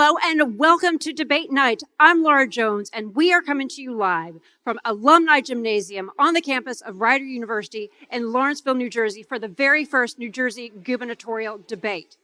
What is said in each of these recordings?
Hello and welcome to Debate Night. I'm Laura Jones and we are coming to you live from Alumni Gymnasium on the campus of Rider University in Lawrenceville, New Jersey for the very first New Jersey gubernatorial debate.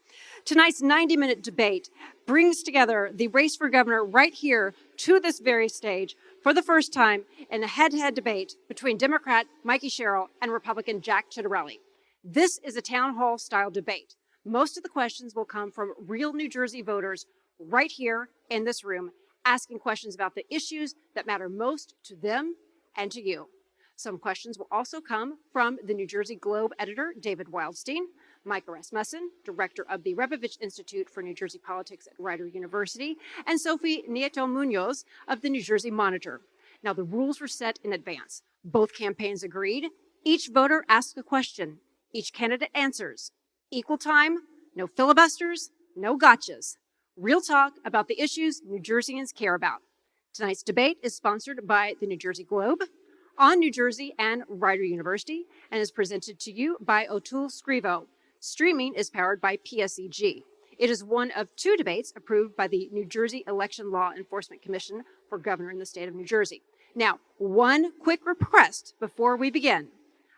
Tonight's 90-minute debate brings together the race for governor right here to this very stage for the first time in a head-to-head debate between Democrat Mikie Sherrill and Republican Jack Ciattarelli. This is a town hall style debate. Most of the questions will come from real New Jersey voters right here in this room, asking questions about the issues that matter most to them and to you. Some questions will also come from the New Jersey Globe editor, David Wildstein, Mike Rasmussen, director of the Rebovich Institute for New Jersey Politics at Rider University, and Sophie Nieto-Munoz of the New Jersey Monitor. Now, the rules were set in advance. Both campaigns agreed. Each voter asks a question. Each candidate answers. Equal time, no filibusters, no gotchas. Real talk about the issues New Jerseyans care about. Tonight's debate is sponsored by the New Jersey Globe, On New Jersey, and Rider University, and is presented to you by O'Toole Scrivo. Streaming is powered by PSEG. It is one of two debates approved by the New Jersey Election Law Enforcement Commission for governor in the state of New Jersey. Now, one quick request before we begin.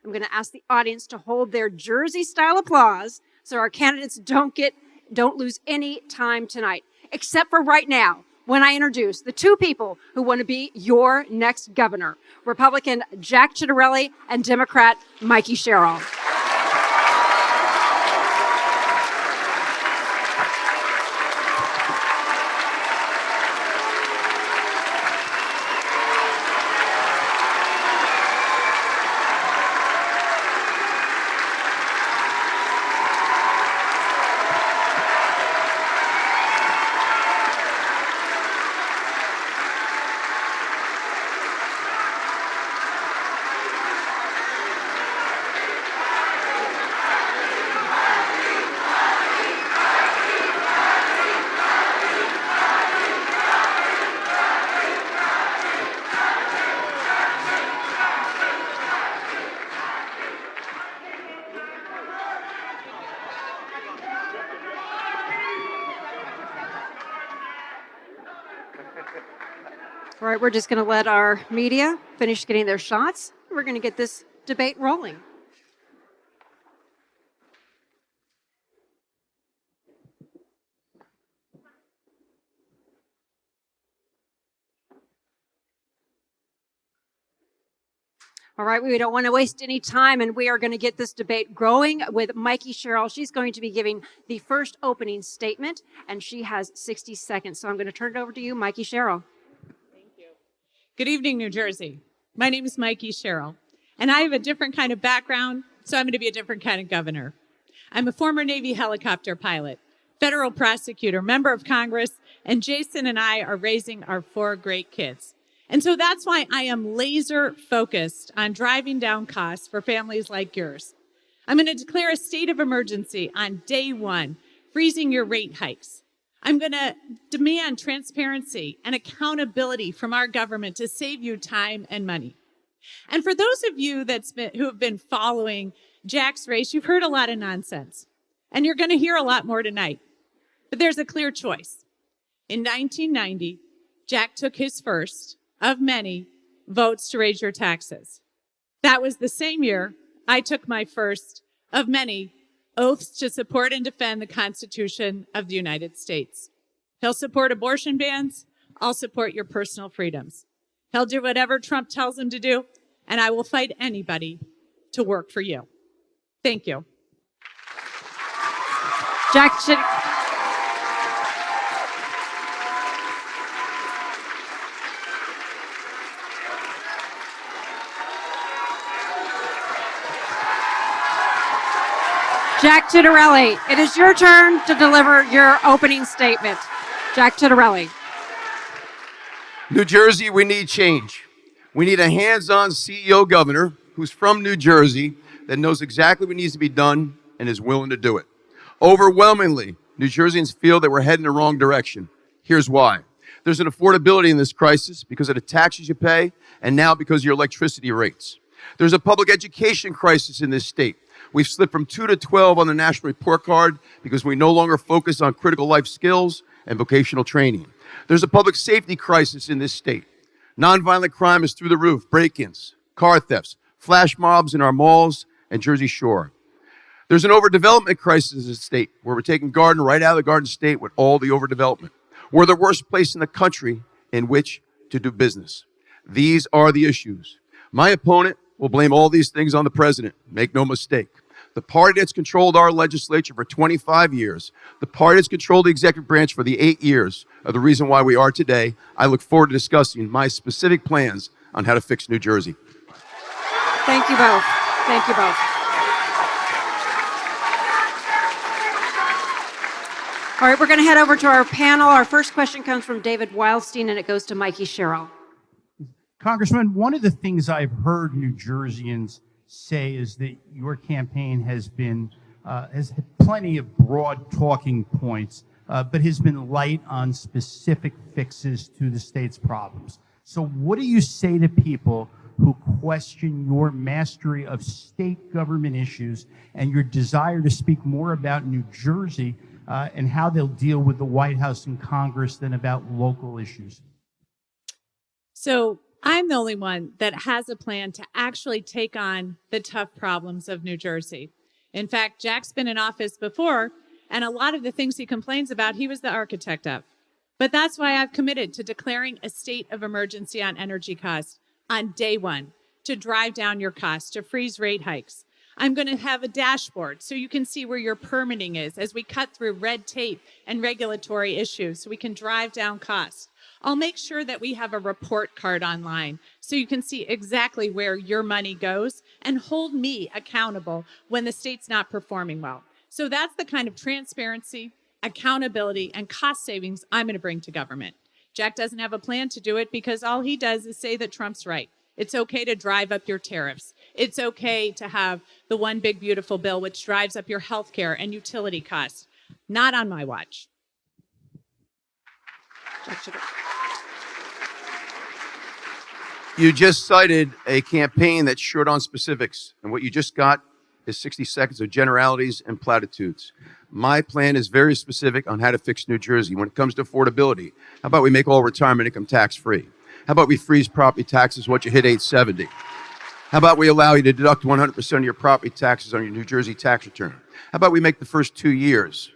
I'm going to ask the audience to hold their Jersey-style applause so our candidates don't lose any time tonight, except for right now, when I introduce the two people who want to be your next governor, Republican Jack Ciattarelli and Democrat Mikie Sherrill. All right, we're just going to let our media finish getting their shots. We're going to get this debate rolling. All right, we don't want to waste any time, and we are going to get this debate going with Mikie Sherrill. She's going to be giving the first opening statement, and she has 60 seconds. So I'm going to turn it over to you, Mikie Sherrill. Good evening, New Jersey. My name is Mikie Sherrill, and I have a different kind of background, so I'm going to be a different kind of governor. I'm a former Navy helicopter pilot, federal prosecutor, member of Congress, and Jason and I are raising our 4 great kids. And so that's why I am laser focused on driving down costs for families like yours. I'm going to declare a state of emergency on day 1, freezing your rate hikes. I'm going to demand transparency and accountability from our government to save you time and money. And for those of you who have been following Jack's race, you've heard a lot of nonsense. And you're going to hear a lot more tonight. But there's a clear choice. In 1990, Jack took his first of many votes to raise your taxes. That was the same year I took my first of many oaths to support and defend the Constitution of the United States. He'll support abortion bans. I'll support your personal freedoms. He'll do whatever Trump tells him to do, and I will fight anybody to work for you. Thank you. Jack Ciattarelli, it is your turn to deliver your opening statement. Jack Ciattarelli. New Jersey, we need change. We need a hands-on CEO governor who's from New Jersey that knows exactly what needs to be done and is willing to do it. Overwhelmingly, New Jerseyans feel that we're heading the wrong direction. Here's why. There's an affordability in this crisis because of the taxes you pay and now because of your electricity rates. There's a public education crisis in this state. We've slipped from 2 to 12 on the national report card because we no longer focus on critical life skills and vocational training. There's a public safety crisis in this state. Nonviolent crime is through the roof, break-ins, car thefts, flash mobs in our malls and Jersey Shore. There's an overdevelopment crisis in the state where we're taking Garden right out of the Garden State with all the overdevelopment. We're the worst place in the country in which to do business. These are the issues. My opponent will blame all these things on the president. Make no mistake. The party that's controlled our legislature for 25 years, the party that's controlled the executive branch for the 8 years are the reason why we are today. I look forward to discussing my specific plans on how to fix New Jersey. Thank you both. Thank you both. All right, we're going to head over to our panel. Our first question comes from David Wildstein, and it goes to Mikie Sherrill. Congressman, one of the things I've heard New Jerseyans say is that your campaign has had plenty of broad talking points, but has been light on specific fixes to the state's problems. So what do you say to people who question your mastery of state government issues and your desire to speak more about New Jersey and how they'll deal with the White House and Congress than about local issues? So I'm the only one that has a plan to actually take on the tough problems of New Jersey. In fact, Jack's been in office before, and a lot of the things he complains about, he was the architect of. But that's why I've committed to declaring a state of emergency on energy costs on day one, to drive down your costs, to freeze rate hikes. I'm going to have a dashboard so you can see where your permitting is as we cut through red tape and regulatory issues so we can drive down costs. I'll make sure that we have a report card online so you can see exactly where your money goes and hold me accountable when the state's not performing well. So that's the kind of transparency, accountability, and cost savings I'm going to bring to government. Jack doesn't have a plan to do it because all he does is say that Trump's right. It's okay to drive up your tariffs. It's okay to have the one big beautiful bill which drives up your health care and utility costs. Not on my watch. You just cited a campaign that's short on specifics, and what you just got is 60 seconds of generalities and platitudes. My plan is very specific on how to fix New Jersey. When it comes to affordability, how about we make all retirement income tax-free? How about we freeze property taxes once you hit age 70? How about we allow you to deduct 100% of your property taxes on your New Jersey tax return? How about we make the first 2 years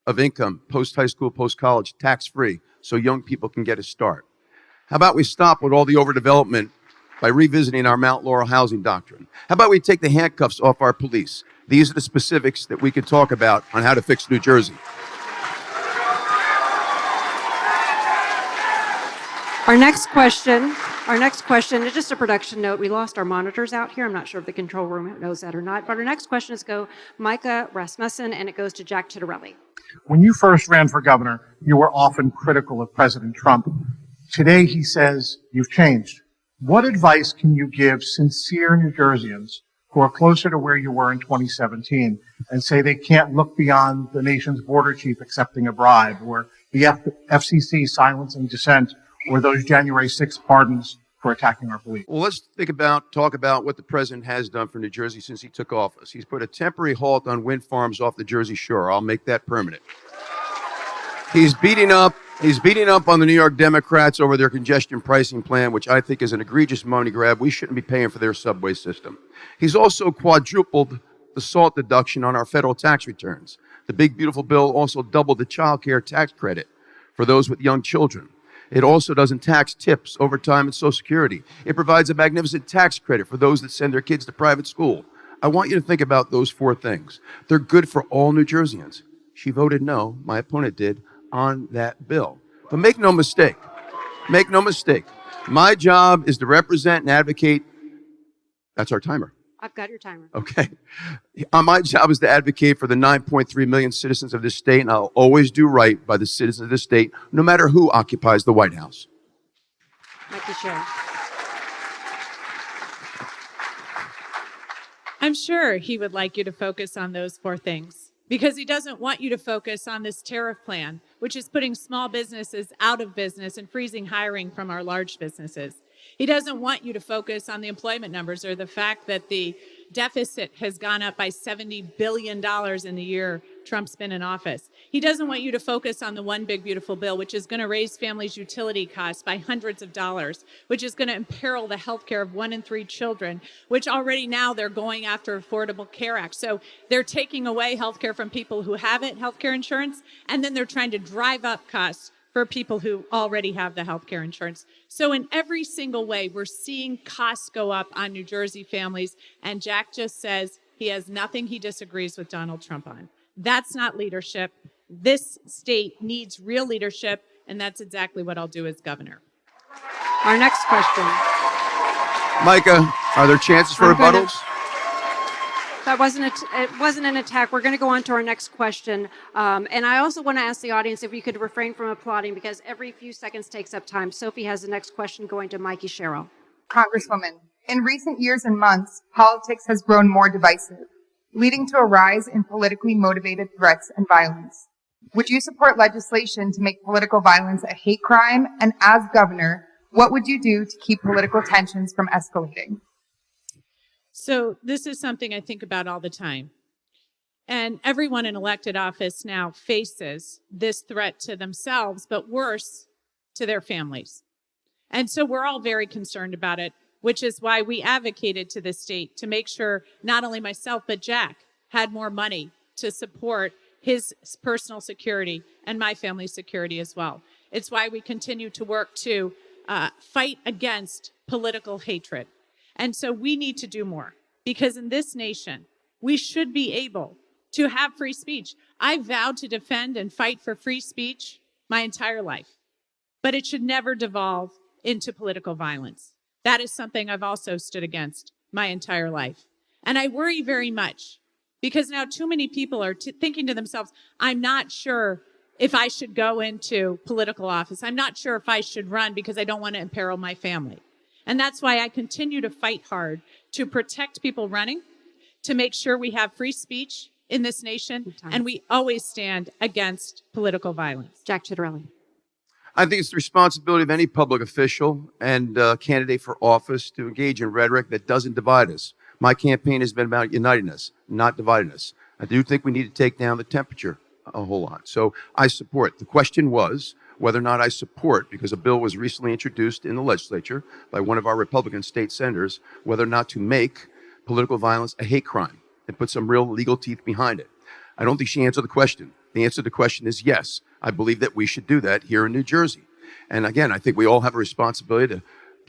of income, post-high school, post-college, tax-free so young people can get a start? How about we stop with all the overdevelopment by revisiting our Mount Laurel housing doctrine? How about we take the handcuffs off our police? These are the specifics that we could talk about on how to fix New Jersey. Our next question is just a production note. We lost our monitors out here. I'm not sure if the control room knows that or not. But our next question is go Micah Rasmussen, and it goes to Jack Ciattarelli. When you first ran for governor, you were often critical of President Trump. Today, he says you've changed. What advice can you give sincere New Jerseyans who are closer to where you were in 2017 and say they can't look beyond the nation's border chief accepting a bribe, or the FCC silencing dissent, or those January 6th pardons for attacking our police? Well, let's talk about what the president has done for New Jersey since he took office. He's put a temporary halt on wind farms off the Jersey Shore. I'll make that permanent. He's beating up on the New York Democrats over their congestion pricing plan, which I think is an egregious money grab. We shouldn't be paying for their subway system. He's also quadrupled the SALT deduction on our federal tax returns. The big beautiful bill also doubled the child care tax credit for those with young children. It also doesn't tax tips, overtime, and Social Security. It provides a magnificent tax credit for those that send their kids to private school. I want you to think about those 4 things. They're good for all New Jerseyans. She voted no, my opponent did, on that bill. But make no mistake, my job is to represent and advocate. That's our timer. I've got your timer. Okay. My job is to advocate for the 9.3 million citizens of this state, and I'll always do right by the citizens of this state, no matter who occupies the White House. Mikie Sherrill. I'm sure he would like you to focus on those 4 things because he doesn't want you to focus on this tariff plan, which is putting small businesses out of business and freezing hiring from our large businesses. He doesn't want you to focus on the employment numbers or the fact that the deficit has gone up by $70 billion in the year Trump's been in office. He doesn't want you to focus on the one big beautiful bill, which is going to raise families' utility costs by hundreds of dollars, which is going to imperil the health care of 1 in 3 children, which already now they're going after Affordable Care Act. So they're taking away health care from people who have it, health care insurance, and then they're trying to drive up costs for people who already have the health care insurance. So in every single way, we're seeing costs go up on New Jersey families, and Jack just says he has nothing he disagrees with Donald Trump on. That's not leadership. This state needs real leadership, and that's exactly what I'll do as governor. Our next question. Micah, are there chances for rebuttals? That wasn't an attack. We're going to go on to our next question. And I also want to ask the audience if you could refrain from applauding, because every few seconds takes up time. Sophie has the next question going to Mikie Sherrill. Congresswoman, in recent years and months, politics has grown more divisive, leading to a rise in politically motivated threats and violence. Would you support legislation to make political violence a hate crime? And as governor, what would you do to keep political tensions from escalating? So this is something I think about all the time. And everyone in elected office now faces this threat to themselves, but worse, to their families. And so we're all very concerned about it, which is why we advocated to the state to make sure not only myself, but Jack had more money to support his personal security and my family's security as well. It's why we continue to work to fight against political hatred. And so we need to do more, because in this nation, we should be able to have free speech. I vowed to defend and fight for free speech my entire life, but it should never devolve into political violence. That is something I've also stood against my entire life. And I worry very much because now too many people are thinking to themselves, I'm not sure if I should go into political office. I'm not sure if I should run because I don't want to imperil my family. And that's why I continue to fight hard to protect people running, to make sure we have free speech in this nation, and we always stand against political violence. Jack Ciattarelli. I think it's the responsibility of any public official and candidate for office to engage in rhetoric that doesn't divide us. My campaign has been about uniting us, not dividing us. I do think we need to take down the temperature a whole lot. So I support. The question was whether or not I support, because a bill was recently introduced in the legislature by one of our Republican state senators, whether or not to make political violence a hate crime and put some real legal teeth behind it. I don't think she answered the question. The answer to the question is yes. I believe that we should do that here in New Jersey. And again, I think we all have a responsibility to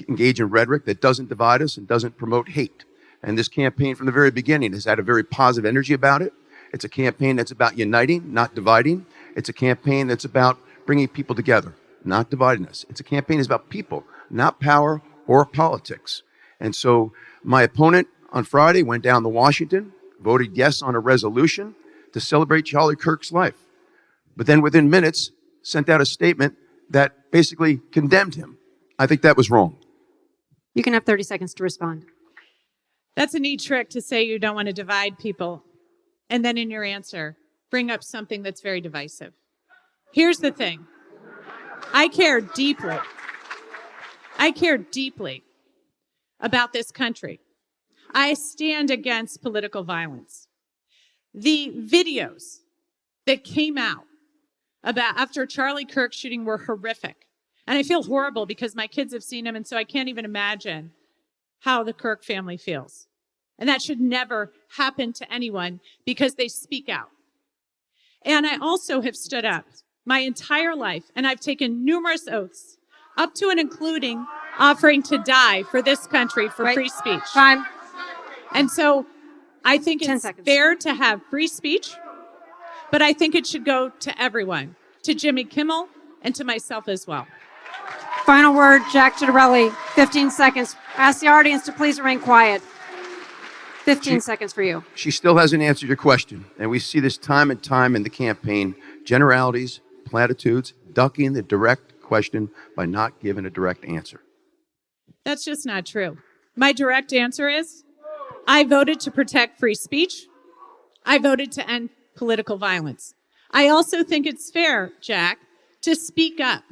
engage in rhetoric that doesn't divide us and doesn't promote hate. And this campaign from the very beginning has had a very positive energy about it. It's a campaign that's about uniting, not dividing. It's a campaign that's about bringing people together, not dividing us. It's a campaign that's about people, not power or politics. And so my opponent on Friday went down to Washington, voted yes on a resolution to celebrate Charlie Kirk's life. But then within minutes, sent out a statement that basically condemned him. I think that was wrong. You can have 30 seconds to respond. That's a neat trick to say you don't want to divide people, and then in your answer, bring up something that's very divisive. Here's the thing. I care deeply about this country. I stand against political violence. The videos that came out about after Charlie Kirk's shooting were horrific. And I feel horrible because my kids have seen him, and so I can't even imagine how the Kirk family feels. And that should never happen to anyone because they speak out. And I also have stood up my entire life, and I've taken numerous oaths, up to and including offering to die for this country for free speech. Time. And so I think 10 it's seconds. fair to have free speech, but I think it should go to everyone, to Jimmy Kimmel and to myself as well. Final word, Jack Ciattarelli, 15 seconds. Ask the audience to please remain quiet. 15 seconds for you. She still hasn't answered your question. And we see this time and time in the campaign, generalities, platitudes, ducking the direct question by not giving a direct answer. That's just not true. My direct answer is, I voted to protect free speech. I voted to end political violence. I also think it's fair, Jack, to speak up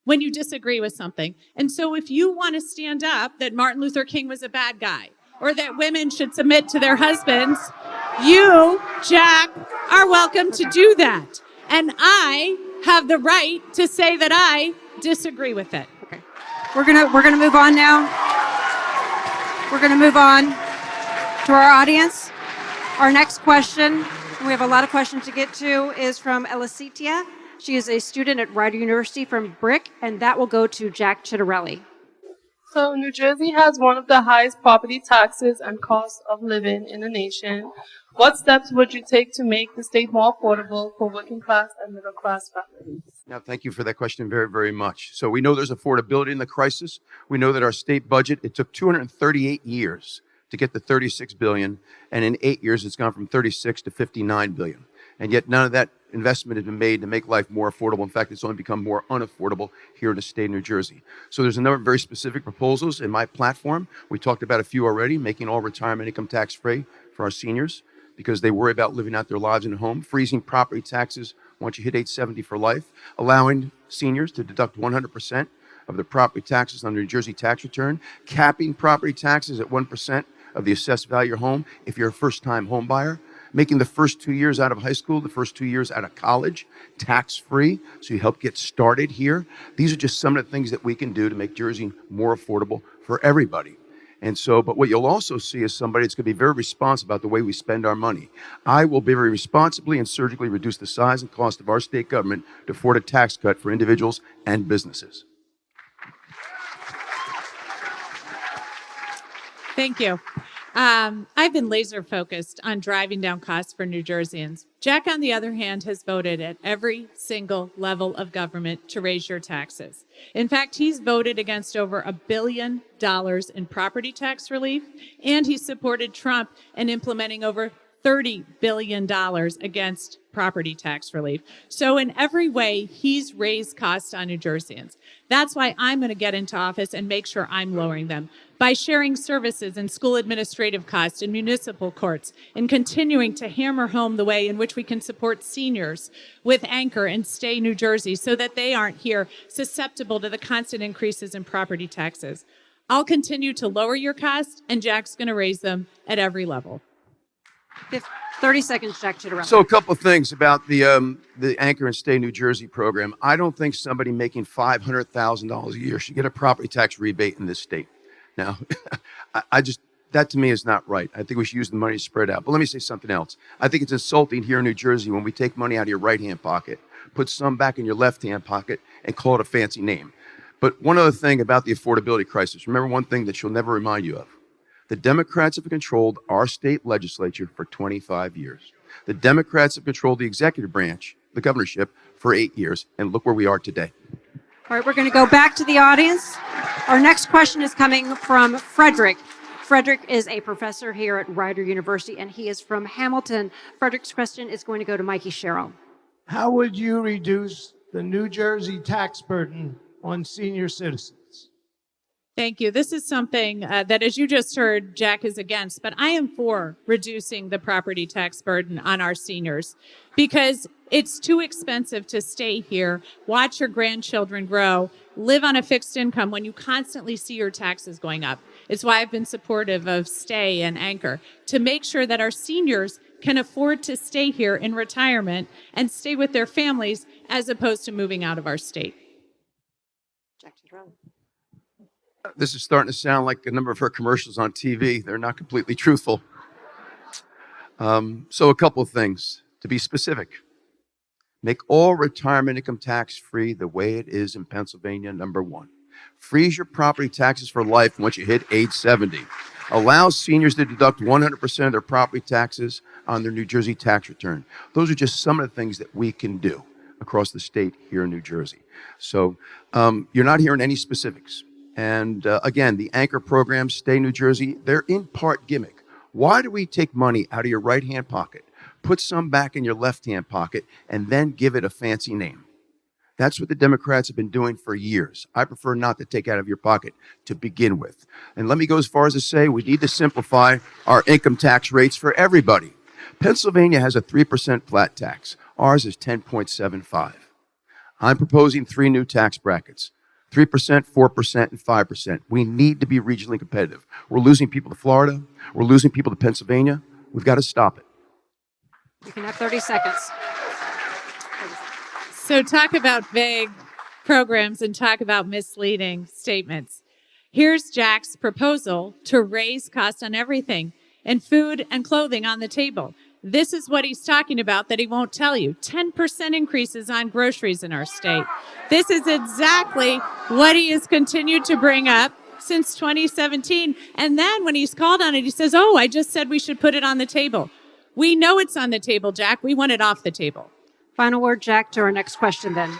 when you disagree with something. And so if you want to stand up that Martin Luther King was a bad guy or that women should submit to their husbands, you, Jack, are welcome to do that. And I have the right to say that I disagree with it. Okay. We're gonna move on now. We're gonna move on to our audience. Our next question, and we have a lot of questions to get to, is from Elicitia. She is a student at Rider University from Brick, and that will go to Jack Ciattarelli. So New Jersey has one of the highest property taxes and cost of living in the nation. What steps would you take to make the state more affordable for working class and middle class families? Now, thank you for that question very, very much. So we know there's affordability in the crisis. We know that our state budget, it took 238 years to get to 36 billion, and in 8 years it's gone from 36 to 59 billion. And yet none of that investment has been made to make life more affordable. In fact, it's only become more unaffordable here in the state of New Jersey. So there's a number of very specific proposals in my platform. We talked about a few already, making all retirement income tax free for our seniors because they worry about living out their lives in a home, freezing property taxes once you hit age 70 for life, allowing seniors to deduct 100% of their property taxes on the New Jersey tax return, capping property taxes at 1% of the assessed value of your home if you're a first-time home buyer, making the first 2 years out of high school, the first 2 years out of college, tax-free, so you help get started here. These are just some of the things that we can do to make Jersey more affordable for everybody. And so, but what you'll also see is somebody that's going to be very responsible about the way we spend our money. I will very responsibly and surgically reduce the size and cost of our state government to afford a tax cut for individuals and businesses. Thank you. I've been laser focused on driving down costs for New Jerseyans. Jack, on the other hand, has voted at every single level of government to raise your taxes. In fact, he's voted against over $1 billion in property tax relief, and he supported Trump in implementing over $30 billion against property tax relief. So in every way, he's raised costs on New Jerseyans. That's why I'm going to get into office and make sure I'm lowering them by sharing services and school administrative costs in municipal courts and continuing to hammer home the way in which we can support seniors with Anchor and Stay New Jersey so that they aren't here susceptible to the constant increases in property taxes. I'll continue to lower your costs, and Jack's going to raise them at every level. 30 seconds, Jack Ciattarelli. So a couple of things about the Anchor and Stay New Jersey program. I don't think somebody making $500,000 a year should get a property tax rebate in this state. Now, that to me is not right. I think we should use the money to spread out. But let me say something else. I think it's insulting here in New Jersey when we take money out of your right-hand pocket, put some back in your left-hand pocket, and call it a fancy name. But one other thing about the affordability crisis, remember one thing that she'll never remind you of. The Democrats have controlled our state legislature for 25 years. The Democrats have controlled the executive branch, the governorship, for 8 years. And look where we are today. All right, we're going to go back to the audience. Our next question is coming from Frederick. Frederick is a professor here at Rider University, and he is from Hamilton. Frederick's question is going to go to Mikie Sherrill. How would you reduce the New Jersey tax burden on senior citizens? Thank you. This is something that, as you just heard, Jack is against, but I am for reducing the property tax burden on our seniors because it's too expensive to stay here, watch your grandchildren grow, live on a fixed income when you constantly see your taxes going up. It's why I've been supportive of Stay and Anchor, to make sure that our seniors can afford to stay here in retirement and stay with their families as opposed to moving out of our state. Jack Ciattarelli. This is starting to sound like a number of her commercials on TV. They're not completely truthful. So a couple of things. To be specific, make all retirement income tax free the way it is in Pennsylvania, number one. Freeze your property taxes for life once you hit age 70. Allow seniors to deduct 100% of their property taxes on their New Jersey tax return. Those are just some of the things that we can do across the state here in New Jersey. So you're not hearing any specifics. And again, the Anchor program, Stay New Jersey, they're in part gimmick. Why do we take money out of your right-hand pocket, put some back in your left-hand pocket, and then give it a fancy name? That's what the Democrats have been doing for years. I prefer not to take out of your pocket to begin with. And let me go as far as to say we need to simplify our income tax rates for everybody. Pennsylvania has a 3% flat tax. Ours is 10.75. I'm proposing 3 new tax brackets. 3%, 4%, and 5%. We need to be regionally competitive. We're losing people to Florida. We're losing people to Pennsylvania. We've got to stop it. You can have 30 seconds. So talk about vague programs and talk about misleading statements. Here's Jack's proposal to raise costs on everything and food and clothing on the table. This is what he's talking about that he won't tell you. 10% increases on groceries in our state. This is exactly what he has continued to bring up since 2017. And then when he's called on it, he says, oh, I just said we should put it on the table. We know it's on the table, Jack. We want it off the table. Final word, Jack, to our next question then.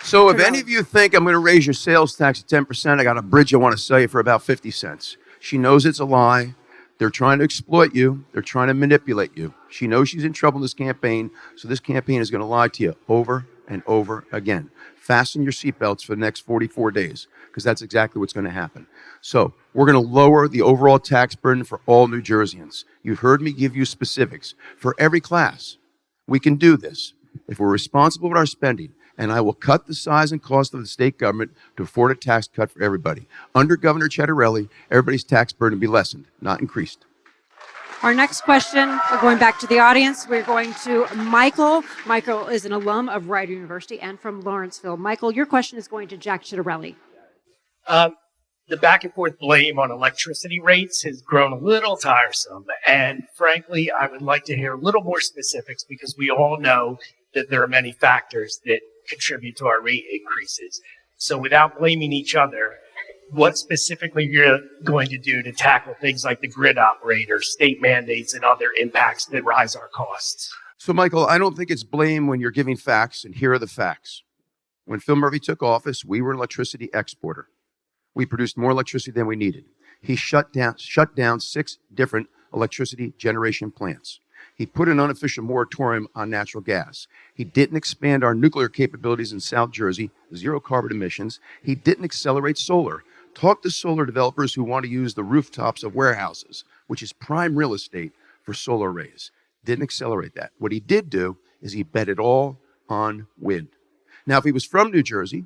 So if any of you think I'm going to raise your sales tax to 10%, I got a bridge I want to sell you for about 50 cents. She knows it's a lie. They're trying to exploit you. They're trying to manipulate you. She knows she's in trouble in this campaign, so this campaign is going to lie to you over and over again. Fasten your seatbelts for the next 44 days, because that's exactly what's going to happen. So we're going to lower the overall tax burden for all New Jerseyans. You've heard me give you specifics. For every class, we can do this if we're responsible with our spending. And I will cut the size and cost of the state government to afford a tax cut for everybody. Under Governor Ciattarelli, everybody's tax burden will be lessened, not increased. Our next question, we're going back to the audience. We're going to Michael. Michael is an alum of Rider University and from Lawrenceville. Michael, your question is going to Jack Ciattarelli. The back and forth blame on electricity rates has grown a little tiresome. And frankly, I would like to hear a little more specifics, because we all know that there are many factors that contribute to our rate increases. So without blaming each other, what specifically you're going to do to tackle things like the grid operator, state mandates, and other impacts that rise our costs? So, Michael, I don't think it's blame when you're giving facts, and here are the facts. When Phil Murphy took office, we were an electricity exporter. We produced more electricity than we needed. He shut down 6 different electricity generation plants. He put an unofficial moratorium on natural gas. He didn't expand our nuclear capabilities in South Jersey, 0 carbon emissions. He didn't accelerate solar. Talk to solar developers who want to use the rooftops of warehouses, which is prime real estate for solar arrays. Didn't accelerate that. What he did do is he bet it all on wind. Now, if he was from New Jersey,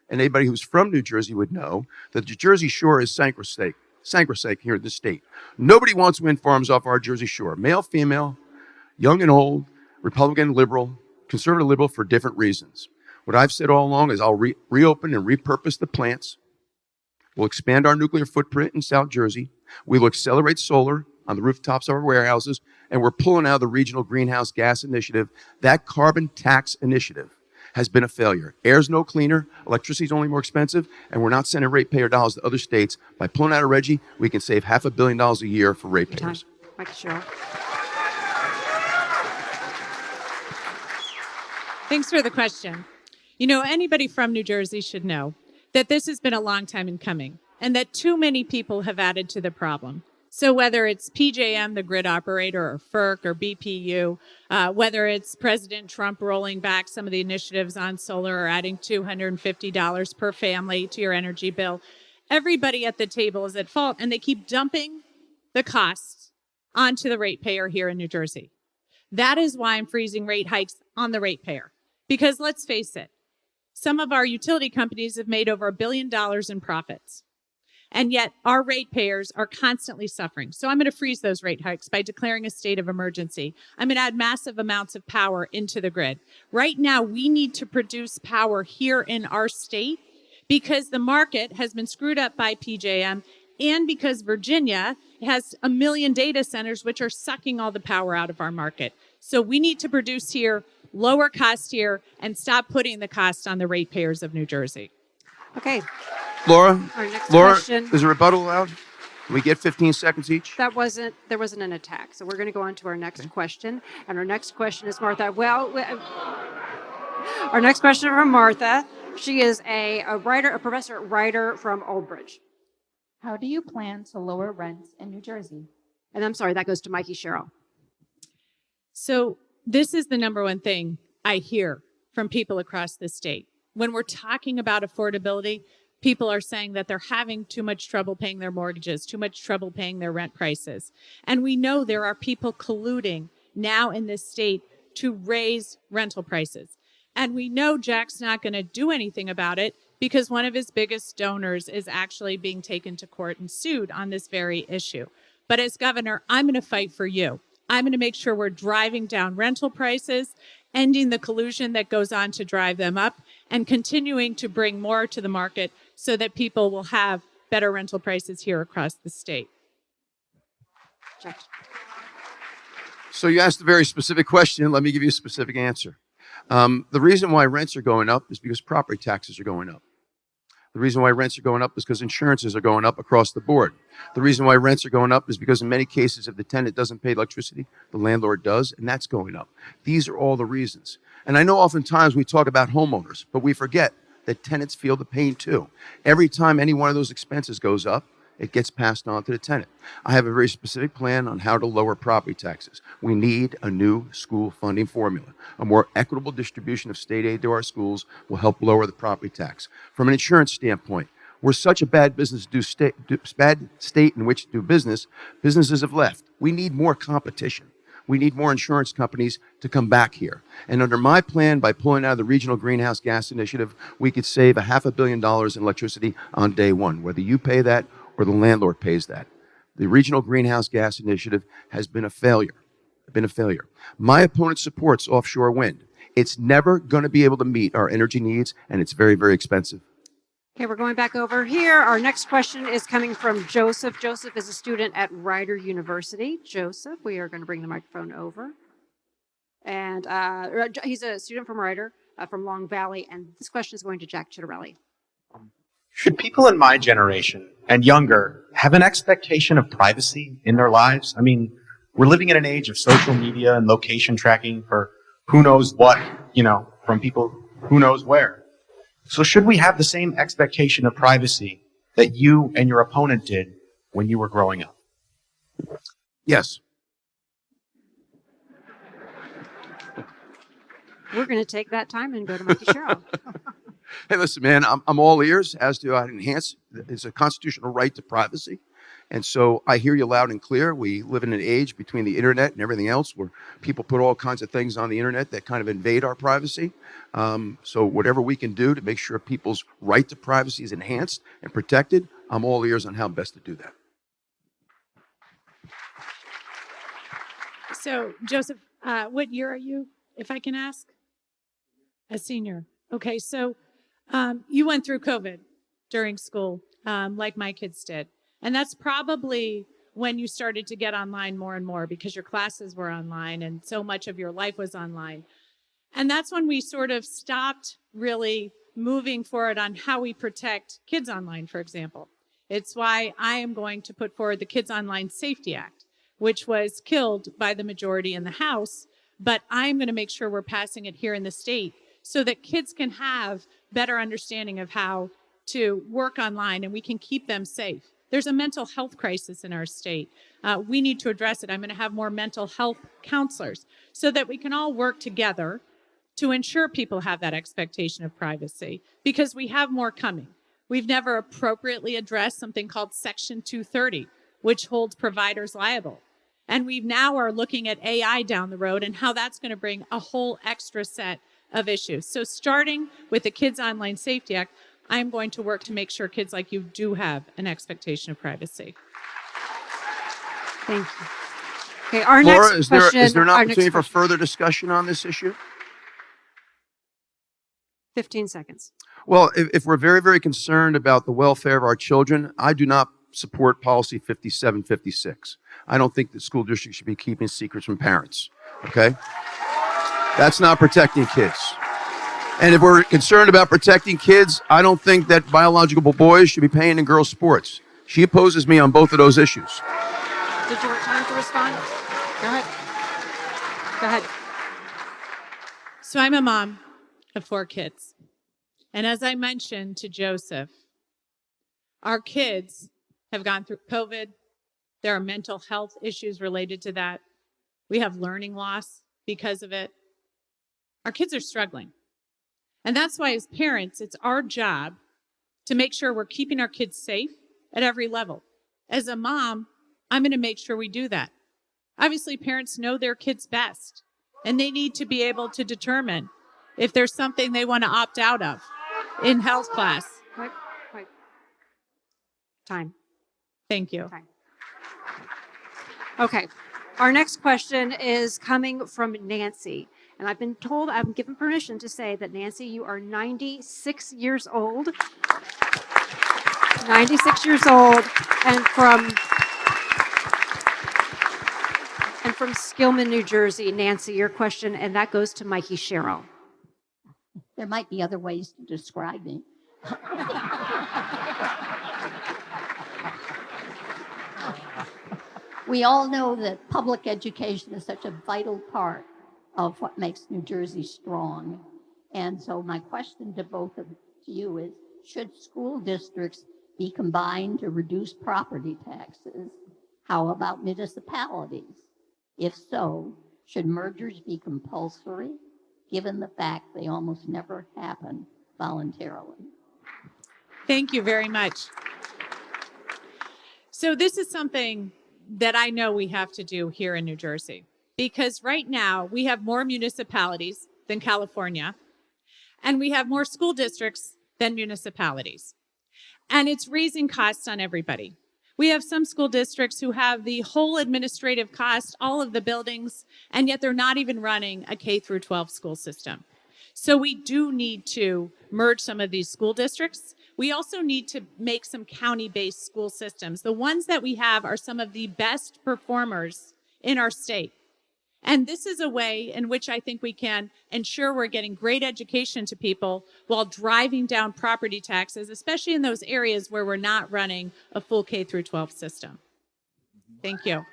and anybody who's from New Jersey would know that the Jersey Shore is sacrosanct here in this state. Nobody wants wind farms off our Jersey Shore. Male, female, young and old, Republican, liberal, conservative, liberal, for different reasons. What I've said all along is I'll reopen and repurpose the plants. We'll expand our nuclear footprint in South Jersey. We will accelerate solar on the rooftops of our warehouses, and we're pulling out of the regional greenhouse gas initiative. That carbon tax initiative has been a failure. Air's no cleaner, electricity's only more expensive, and we're not sending ratepayer dollars to other states. By pulling out of Reggie, we can save $500 million a year for ratepayers. Mikie Sherrill. Thanks for the question. You know, anybody from New Jersey should know that this has been a long time in coming and that too many people have added to the problem. So whether it's PJM, the grid operator, or FERC, or BPU, whether it's President Trump rolling back some of the initiatives on solar or adding $250 per family to your energy bill, everybody at the table is at fault, and they keep dumping the costs onto the ratepayer here in New Jersey. That is why I'm freezing rate hikes on the ratepayer. Because let's face it, some of our utility companies have made over $1 billion in profits. And yet our ratepayers are constantly suffering. So I'm going to freeze those rate hikes by declaring a state of emergency. I'm going to add massive amounts of power into the grid. Right now, we need to produce power here in our state because the market has been screwed up by PJM and because Virginia has 1 million data centers, which are sucking all the power out of our market. So we need to produce here, lower cost here, and stop putting the cost on the ratepayers of New Jersey. Okay. Laura, Question. is a rebuttal allowed? Can we get 15 seconds each? There wasn't an attack. So we're going to go on to our next question. And our next question is Martha. Our next question from Martha. She is a professor at Rider from Old Bridge. How do you plan to lower rents in New Jersey? And I'm sorry, that goes to Mikie Sherrill. So this is the number one thing I hear from people across the state. When we're talking about affordability, people are saying that they're having too much trouble paying their mortgages, too much trouble paying their rent prices. And we know there are people colluding now in this state to raise rental prices. And we know Jack's not going to do anything about it because one of his biggest donors is actually being taken to court and sued on this very issue. But as governor, I'm going to fight for you. I'm going to make sure we're driving down rental prices, ending the collusion that goes on to drive them up, and continuing to bring more to the market so that people will have better rental prices here across the state. Check. So you asked a very specific question. Let me give you a specific answer. The reason why rents are going up is because property taxes are going up. The reason why rents are going up is because insurances are going up across the board. The reason why rents are going up is because in many cases, if the tenant doesn't pay electricity, the landlord does, and that's going up. These are all the reasons. And I know oftentimes we talk about homeowners, but we forget that tenants feel the pain too. Every time any one of those expenses goes up, it gets passed on to the tenant. I have a very specific plan on how to lower property taxes. We need a new school funding formula. A more equitable distribution of state aid to our schools will help lower the property tax. From an insurance standpoint, we're such a bad bad state in which to do business, businesses have left. We need more competition. We need more insurance companies to come back here. And under my plan, by pulling out of the Regional Greenhouse Gas Initiative, we could save $500 million in electricity on day one, whether you pay that or the landlord pays that. The Regional Greenhouse Gas Initiative has been a failure. My opponent supports offshore wind. It's never going to be able to meet our energy needs, and it's very, very expensive. Okay, we're going back over here. Our next question is coming from Joseph. Joseph is a student at Rider University. Joseph, we are going to bring the microphone over. And he's a student from Rider, from Long Valley, and this question is going to Jack Ciattarelli. Should people in my generation and younger have an expectation of privacy in their lives? I mean, we're living in an age of social media and location tracking for who knows what, from people who knows where. So should we have the same expectation of privacy that you and your opponent did when you were growing up? Yes. We're going to take that time and go to Mikie Sherrill. Hey, listen, man, I'm all ears as to how to enhance. It's a constitutional right to privacy. And so I hear you loud and clear. We live in an age between the internet and everything else where people put all kinds of things on the internet that kind of invade our privacy. So whatever we can do to make sure people's right to privacy is enhanced and protected, I'm all ears on how best to do that. So, Joseph, what year are you, if I can ask? A senior. Okay, so you went through COVID during school, like my kids did. And that's probably when you started to get online more and more because your classes were online and so much of your life was online. And that's when we sort of stopped really moving forward on how we protect kids online, for example. It's why I am going to put forward the Kids Online Safety Act, which was killed by the majority in the House, but I'm going to make sure we're passing it here in the state so that kids can have better understanding of how to work online and we can keep them safe. There's a mental health crisis in our state. We need to address it. I'm going to have more mental health counselors so that we can all work together to ensure people have that expectation of privacy because we have more coming. We've never appropriately addressed something called Section 230, which holds providers liable. And we now are looking at AI down the road and how that's going to bring a whole extra set of issues. So starting with the Kids Online Safety Act, I'm going to work to make sure kids like you do have an expectation of privacy. Thank you. Okay, our Laura, next question. is there an our opportunity next for question. further discussion on this issue? 15 seconds. Well, if we're very, very concerned about the welfare of our children, I do not support policy 5756. I don't think that school districts should be keeping secrets from parents, okay? That's not protecting kids. And if we're concerned about protecting kids, I don't think that biological boys should be playing in girls' sports. She opposes me on both of those issues. Did you want time to respond? Go ahead. Go ahead. So I'm a mom of 4 kids. And as I mentioned to Joseph, our kids have gone through COVID. There are mental health issues related to that. We have learning loss because of it. Our kids are struggling. And that's why as parents, it's our job to make sure we're keeping our kids safe at every level. As a mom, I'm going to make sure we do that. Obviously, parents know their kids best, and they need to be able to determine if there's something they want to opt out of in health class. Wait. Time. Thank you. Time. Okay. Our next question is coming from Nancy. And I've been told, I'm given permission to say that, Nancy, you are 96 years old. 96 years old, and from Skillman, New Jersey. Nancy, your question, and that goes to Mikie Sherrill. There might be other ways to describe me. We all know that public education is such a vital part of what makes New Jersey strong. And so my question to both of you is, should school districts be combined to reduce property taxes? How about municipalities? If so, should mergers be compulsory, given the fact they almost never happen voluntarily? Thank you very much. So this is something that I know we have to do here in New Jersey, because right now we have more municipalities than California, and we have more school districts than municipalities. And it's raising costs on everybody. We have some school districts who have the whole administrative cost, all of the buildings, and yet they're not even running a K through 12 school system. So we do need to merge some of these school districts. We also need to make some county-based school systems. The ones that we have are some of the best performers in our state. And this is a way in which I think we can ensure we're getting great education to people while driving down property taxes, especially in those areas where we're not running a full K through 12 system. Thank you.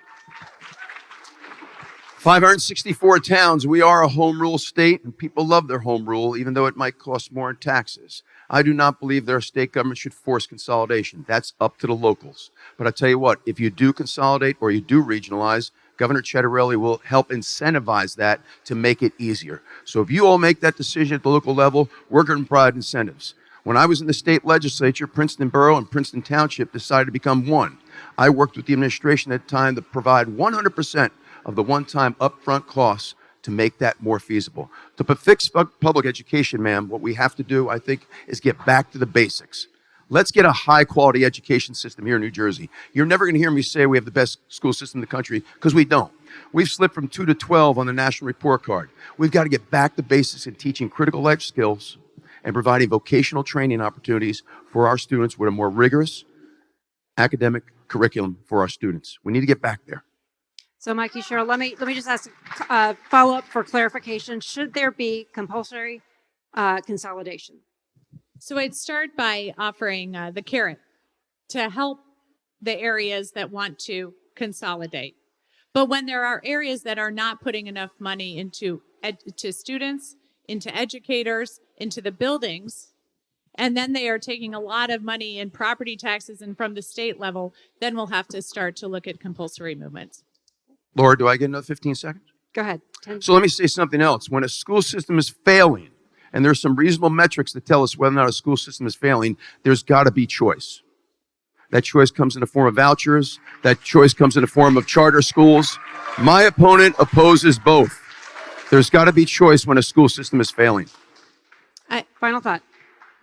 564 towns. We are a home rule state, and people love their home rule, even though it might cost more in taxes. I do not believe their state government should force consolidation. That's up to the locals. But I tell you what, if you do consolidate or you do regionalize, Governor Ciattarelli will help incentivize that to make it easier. So if you all make that decision at the local level, we're going to provide incentives. When I was in the state legislature, Princeton Borough and Princeton Township decided to become one. I worked with the administration at the time to provide 100% of the one-time upfront costs to make that more feasible. To fix public education, ma'am, what we have to do, I think, is get back to the basics. Let's get a high-quality education system here in New Jersey. You're never going to hear me say we have the best school system in the country, because we don't. We've slipped from 2 to 12 on the national report card. We've got to get back to basics in teaching critical life skills and providing vocational training opportunities for our students with a more rigorous academic curriculum for our students. We need to get back there. So, Mikie Sherrill, let me just ask a follow-up for clarification. Should there be compulsory consolidation? So I'd start by offering the carrot to help the areas that want to consolidate. But when there are areas that are not putting enough money into to students, into educators, into the buildings, and then they are taking a lot of money in property taxes and from the state level, then we'll have to start to look at compulsory movements. Laura, do I get another 15 seconds? Go ahead. So let me say something else. When a school system is failing, and there's some reasonable metrics that tell us whether or not a school system is failing, there's got to be choice. That choice comes in the form of vouchers. That choice comes in the form of charter schools. My opponent opposes both. There's got to be choice when a school system is failing. Final thought.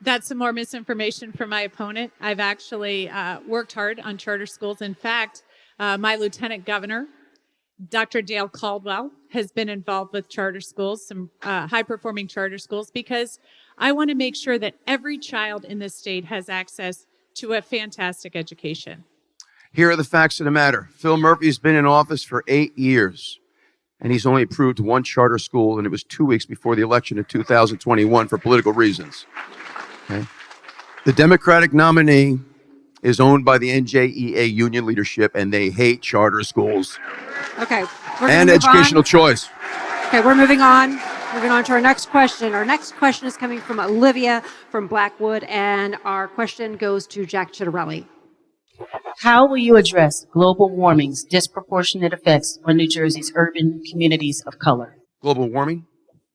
That's some more misinformation from my opponent. I've actually worked hard on charter schools. In fact, my lieutenant governor, Dr. Dale Caldwell, has been involved with charter schools, some high-performing charter schools, because I want to make sure that every child in this state has access to a fantastic education. Here are the facts of the matter. Phil Murphy's been in office for 8 years, and he's only approved one charter school, and it was 2 weeks before the election in 2021 for political reasons. Okay? The Democratic nominee is owned by the NJEA union leadership, and they hate charter schools. Okay. And educational choice. Okay, we're moving on. Moving on to our next question. Our next question is coming from Olivia from Blackwood, and our question goes to Jack Ciattarelli. How will you address global warming's disproportionate effects on New Jersey's urban communities of color? Global warming?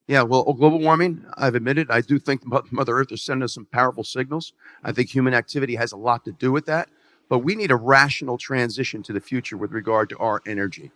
Yeah, well, global warming, I've admitted, I do think Mother Earth is sending us some powerful signals. I think human activity has a lot to do with that. But we need a rational transition to the future with regard to our energy.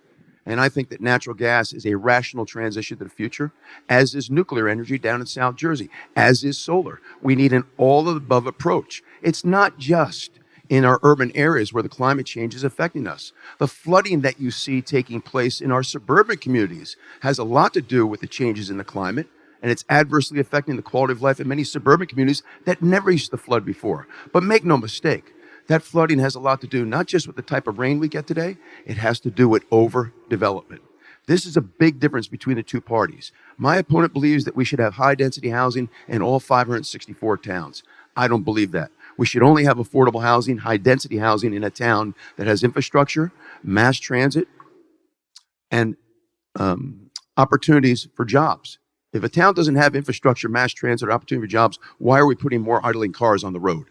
And I think that natural gas is a rational transition to the future, as is nuclear energy down in South Jersey, as is solar. We need an all-of-the-above approach. It's not just in our urban areas where the climate change is affecting us. The flooding that you see taking place in our suburban communities has a lot to do with the changes in the climate, and it's adversely affecting the quality of life in many suburban communities that never used to flood before. But make no mistake, that flooding has a lot to do not just with the type of rain we get today, it has to do with overdevelopment. This is a big difference between the two parties. My opponent believes that we should have high-density housing in all 564 towns. I don't believe that. We should only have affordable housing, high-density housing in a town that has infrastructure, mass transit, and opportunities for jobs. If a town doesn't have infrastructure, mass transit, or opportunity for jobs, why are we putting more idling cars on the road?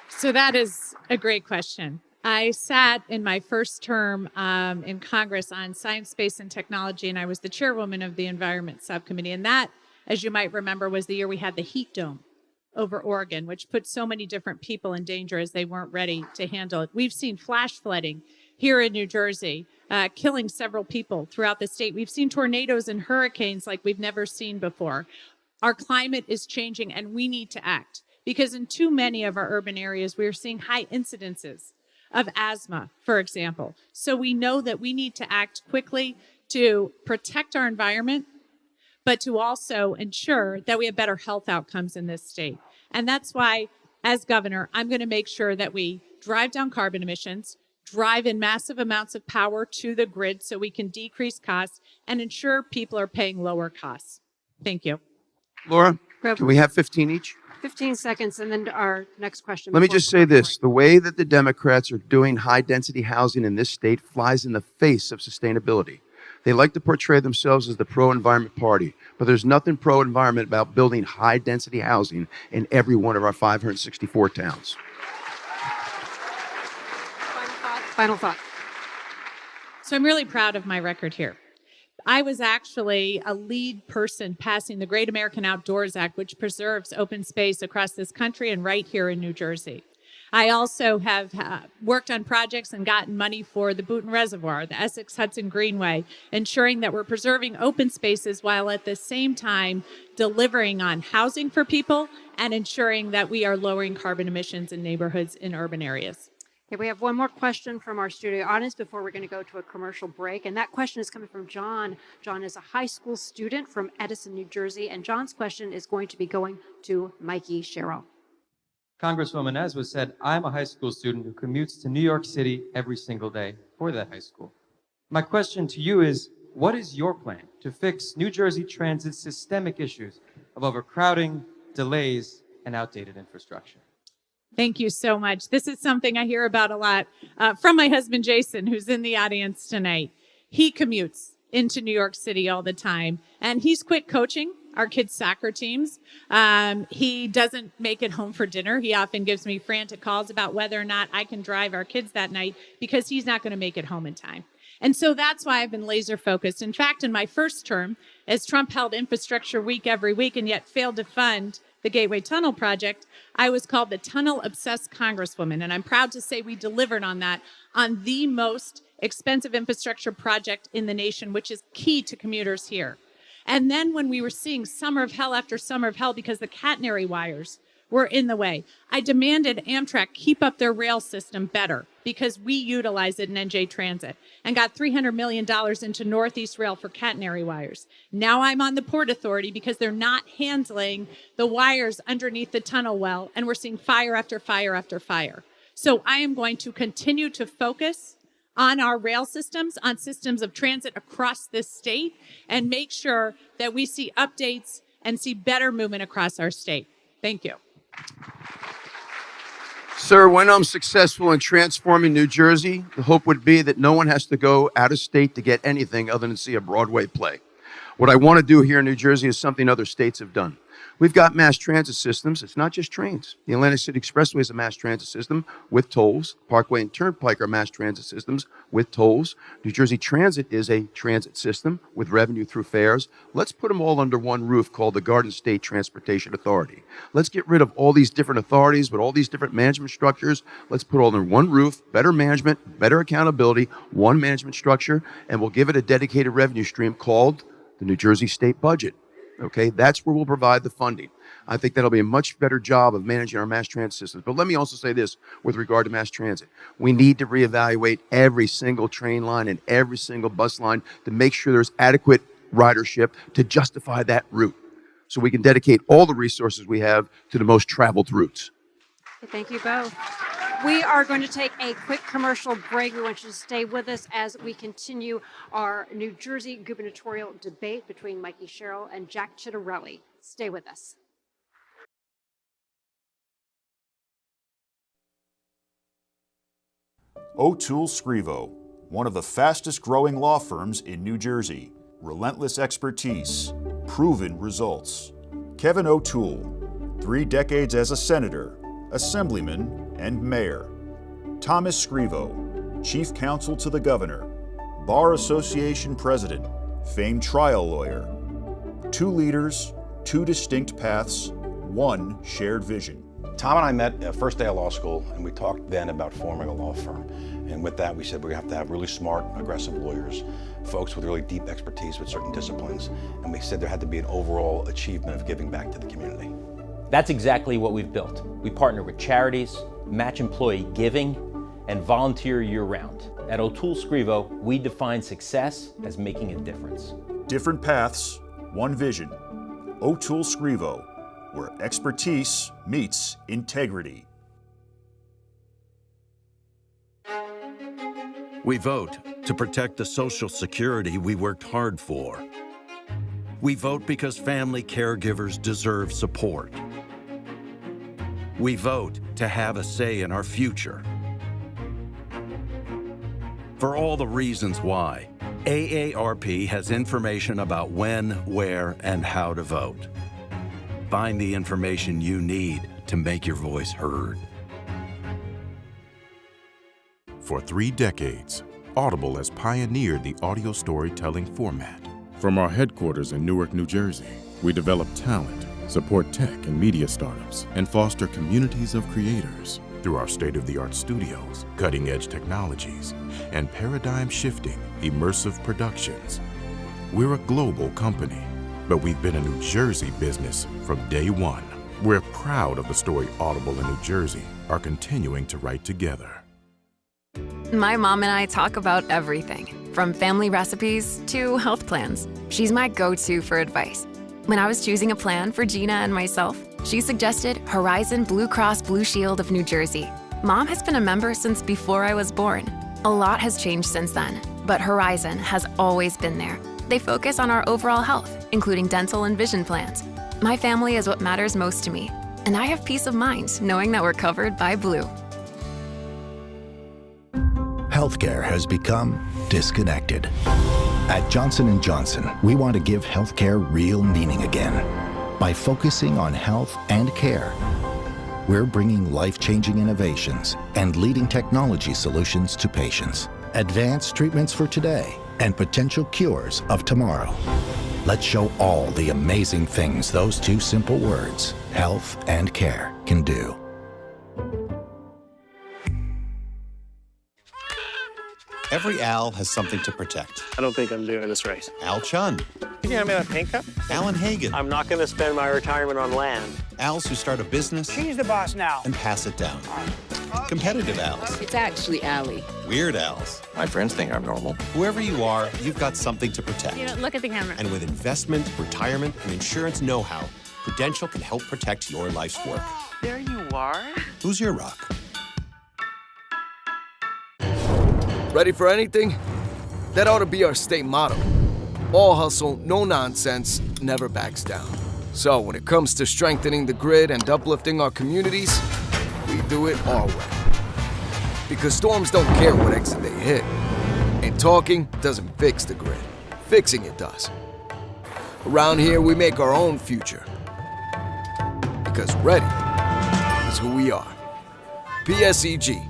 So that is a great question. I sat in my first term in Congress on science, space, and technology, and I was the chairwoman of the Environment Subcommittee. And that, as you might remember, was the year we had the heat dome over Oregon, which put so many different people in danger as they weren't ready to handle it. We've seen flash flooding here in New Jersey, killing several people throughout the state. We've seen tornadoes and hurricanes like we've never seen before. Our climate is changing, and we need to act. Because in too many of our urban areas, we are seeing high incidences of asthma, for example. So we know that we need to act quickly to protect our environment, but to also ensure that we have better health outcomes in this state. And that's why, as governor, I'm going to make sure that we drive down carbon emissions, drive in massive amounts of power to the grid so we can decrease costs and ensure people are paying lower costs. Thank you. Laura, can we have 15 each? 15 seconds, and then our next question. Let me just say this. The way that the Democrats are doing high-density housing in this state flies in the face of sustainability. They like to portray themselves as the pro-environment party, but there's nothing pro-environment about building high-density housing in every one of our 564 towns. Final thought. So I'm really proud of my record here. I was actually a lead person passing the Great American Outdoors Act, which preserves open space across this country and right here in New Jersey. I also have worked on projects and gotten money for the Boonton Reservoir, the Essex Hudson Greenway, ensuring that we're preserving open spaces while at the same time delivering on housing for people and ensuring that we are lowering carbon emissions in neighborhoods in urban areas. Okay, we have one more question from our studio audience before we're going to go to a commercial break. And that question is coming from John. John is a high school student from Edison, New Jersey. And John's question is going to be going to Mikie Sherrill. Congresswoman, as was said, I'm a high school student who commutes to New York City every single day for that high school. My question to you is, what is your plan to fix New Jersey Transit's systemic issues of overcrowding, delays, and outdated infrastructure? Thank you so much. This is something I hear about a lot from my husband, Jason, who's in the audience tonight. He commutes into New York City all the time, and he's quit coaching our kids' soccer teams. He doesn't make it home for dinner. He often gives me frantic calls about whether or not I can drive our kids that night because he's not going to make it home in time. And so that's why I've been laser focused. In fact, in my first term, as Trump held Infrastructure Week every week and yet failed to fund the Gateway Tunnel project, I was called the tunnel-obsessed Congresswoman, and I'm proud to say we delivered on that, on the most expensive infrastructure project in the nation, which is key to commuters here. And then when we were seeing summer of hell after summer of hell because the catenary wires were in the way, I demanded Amtrak keep up their rail system better because we utilize it in NJ Transit and got $300 million into Northeast Rail for catenary wires. Now I'm on the Port Authority because they're not handling the wires underneath the tunnel well, and we're seeing fire after fire after fire. So I am going to continue to focus on our rail systems, on systems of transit across this state, and make sure that we see updates and see better movement across our state. Thank you. Sir, when I'm successful in transforming New Jersey, the hope would be that no one has to go out of state to get anything other than see a Broadway play. What I want to do here in New Jersey is something other states have done. We've got mass transit systems. It's not just trains. The Atlantic City Expressway is a mass transit system with tolls. Parkway and Turnpike are mass transit systems with tolls. New Jersey Transit is a transit system with revenue through fares. Let's put them all under one roof called the Garden State Transportation Authority. Let's get rid of all these different authorities with all these different management structures. Let's put all under one roof, better management, better accountability, one management structure, and we'll give it a dedicated revenue stream called the New Jersey State Budget. Okay, that's where we'll provide the funding. I think that'll be a much better job of managing our mass transit systems. But let me also say this with regard to mass transit. We need to reevaluate every single train line and every single bus line to make sure there's adequate ridership to justify that route, so we can dedicate all the resources we have to the most traveled routes. Thank you both. We are going to take a quick commercial break. We want you to stay with us as we continue our New Jersey gubernatorial debate between Mikie Sherrill and Jack Ciattarelli. Stay with us. O'Toole Scrivo, one of the fastest growing law firms in New Jersey. Relentless expertise, proven results. Kevin O'Toole, 3 decades as a senator, assemblyman, and mayor. Thomas Scrivo, chief counsel to the governor, Bar Association president, famed trial lawyer. 2 leaders, 2 distinct paths, 1 shared vision. Tom and I met first day of law school, and we talked then about forming a law firm. And with that, we said we have to have really smart, aggressive lawyers, folks with really deep expertise with certain disciplines. And we said there had to be an overall achievement of giving back to the community. That's exactly what we've built. We partner with charities, match employee giving, and volunteer year-round. At O'Toole Scrivo, we define success as making a difference. Different paths, 1 vision. O'Toole Scrivo, where expertise meets integrity. We vote to protect the Social Security we worked hard for. We vote because family caregivers deserve support. We vote to have a say in our future. For all the reasons why, AARP has information about when, where, and how to vote. Find the information you need to make your voice heard. For 3 decades, Audible has pioneered the audio storytelling format. From our headquarters in Newark, New Jersey, we develop talent, support tech and media startups, and foster communities of creators. Through our state-of-the-art studios, cutting-edge technologies, and paradigm-shifting, immersive productions. We're a global company, but we've been a New Jersey business from day one. We're proud of the story Audible and New Jersey are continuing to write together. My mom and I talk about everything, from family recipes to health plans. She's my go-to for advice. When I was choosing a plan for Gina and myself, she suggested Horizon Blue Cross Blue Shield of New Jersey. Mom has been a member since before I was born. A lot has changed since then, but Horizon has always been there. They focus on our overall health, including dental and vision plans. My family is what matters most to me, and I have peace of mind knowing that we're covered by Blue. Healthcare has become disconnected. At Johnson & Johnson, we want to give healthcare real meaning again. By focusing on health and care, we're bringing life-changing innovations and leading technology solutions to patients. Advanced treatments for today and potential cures of tomorrow. Let's show all the amazing things those 2 simple words, health and care, can do. Every Al has something to protect. I don't think I'm doing this right. Al Chun. Can you hand me that paint cup? Alan Hagan. I'm not going to spend my retirement on land. Als who start a business. She's the boss now. And pass it down. Competitive Als. It's actually Allie. Weird Als. My friends think I'm normal. Whoever you are, you've got something to protect. You know, look at the camera. And with investment, retirement, and insurance know-how, Prudential can help protect your life's work. There you are. Who's your rock? Ready for anything? That ought to be our state motto. All hustle, no nonsense, never backs down. So when it comes to strengthening the grid and uplifting our communities, we do it our way. Because storms don't care what exit they hit. And talking doesn't fix the grid. Fixing it does. Around here, we make our own future. Because ready is who we are. PSEG.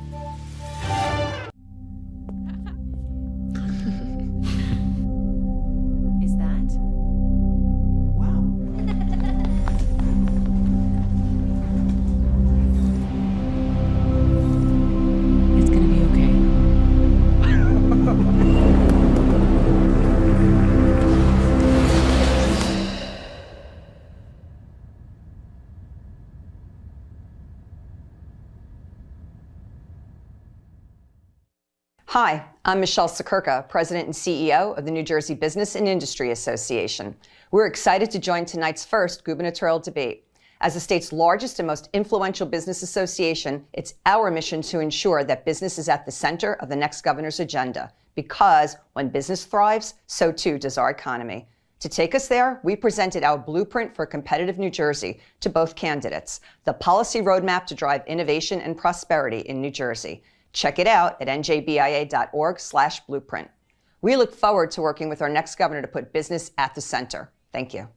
Hi, I'm Michelle Sakurka, President and CEO of the New Jersey Business and Industry Association. We're excited to join tonight's first gubernatorial debate. As the state's largest and most influential business association, it's our mission to ensure that business is at the center of the next governor's agenda, because when business thrives, so too does our economy. To take us there, we presented our blueprint for competitive New Jersey to both candidates, the policy roadmap to drive innovation and prosperity in New Jersey. Check it out at njbia.org/blueprint. We look forward to working with our next governor to put business at the center. Thank you.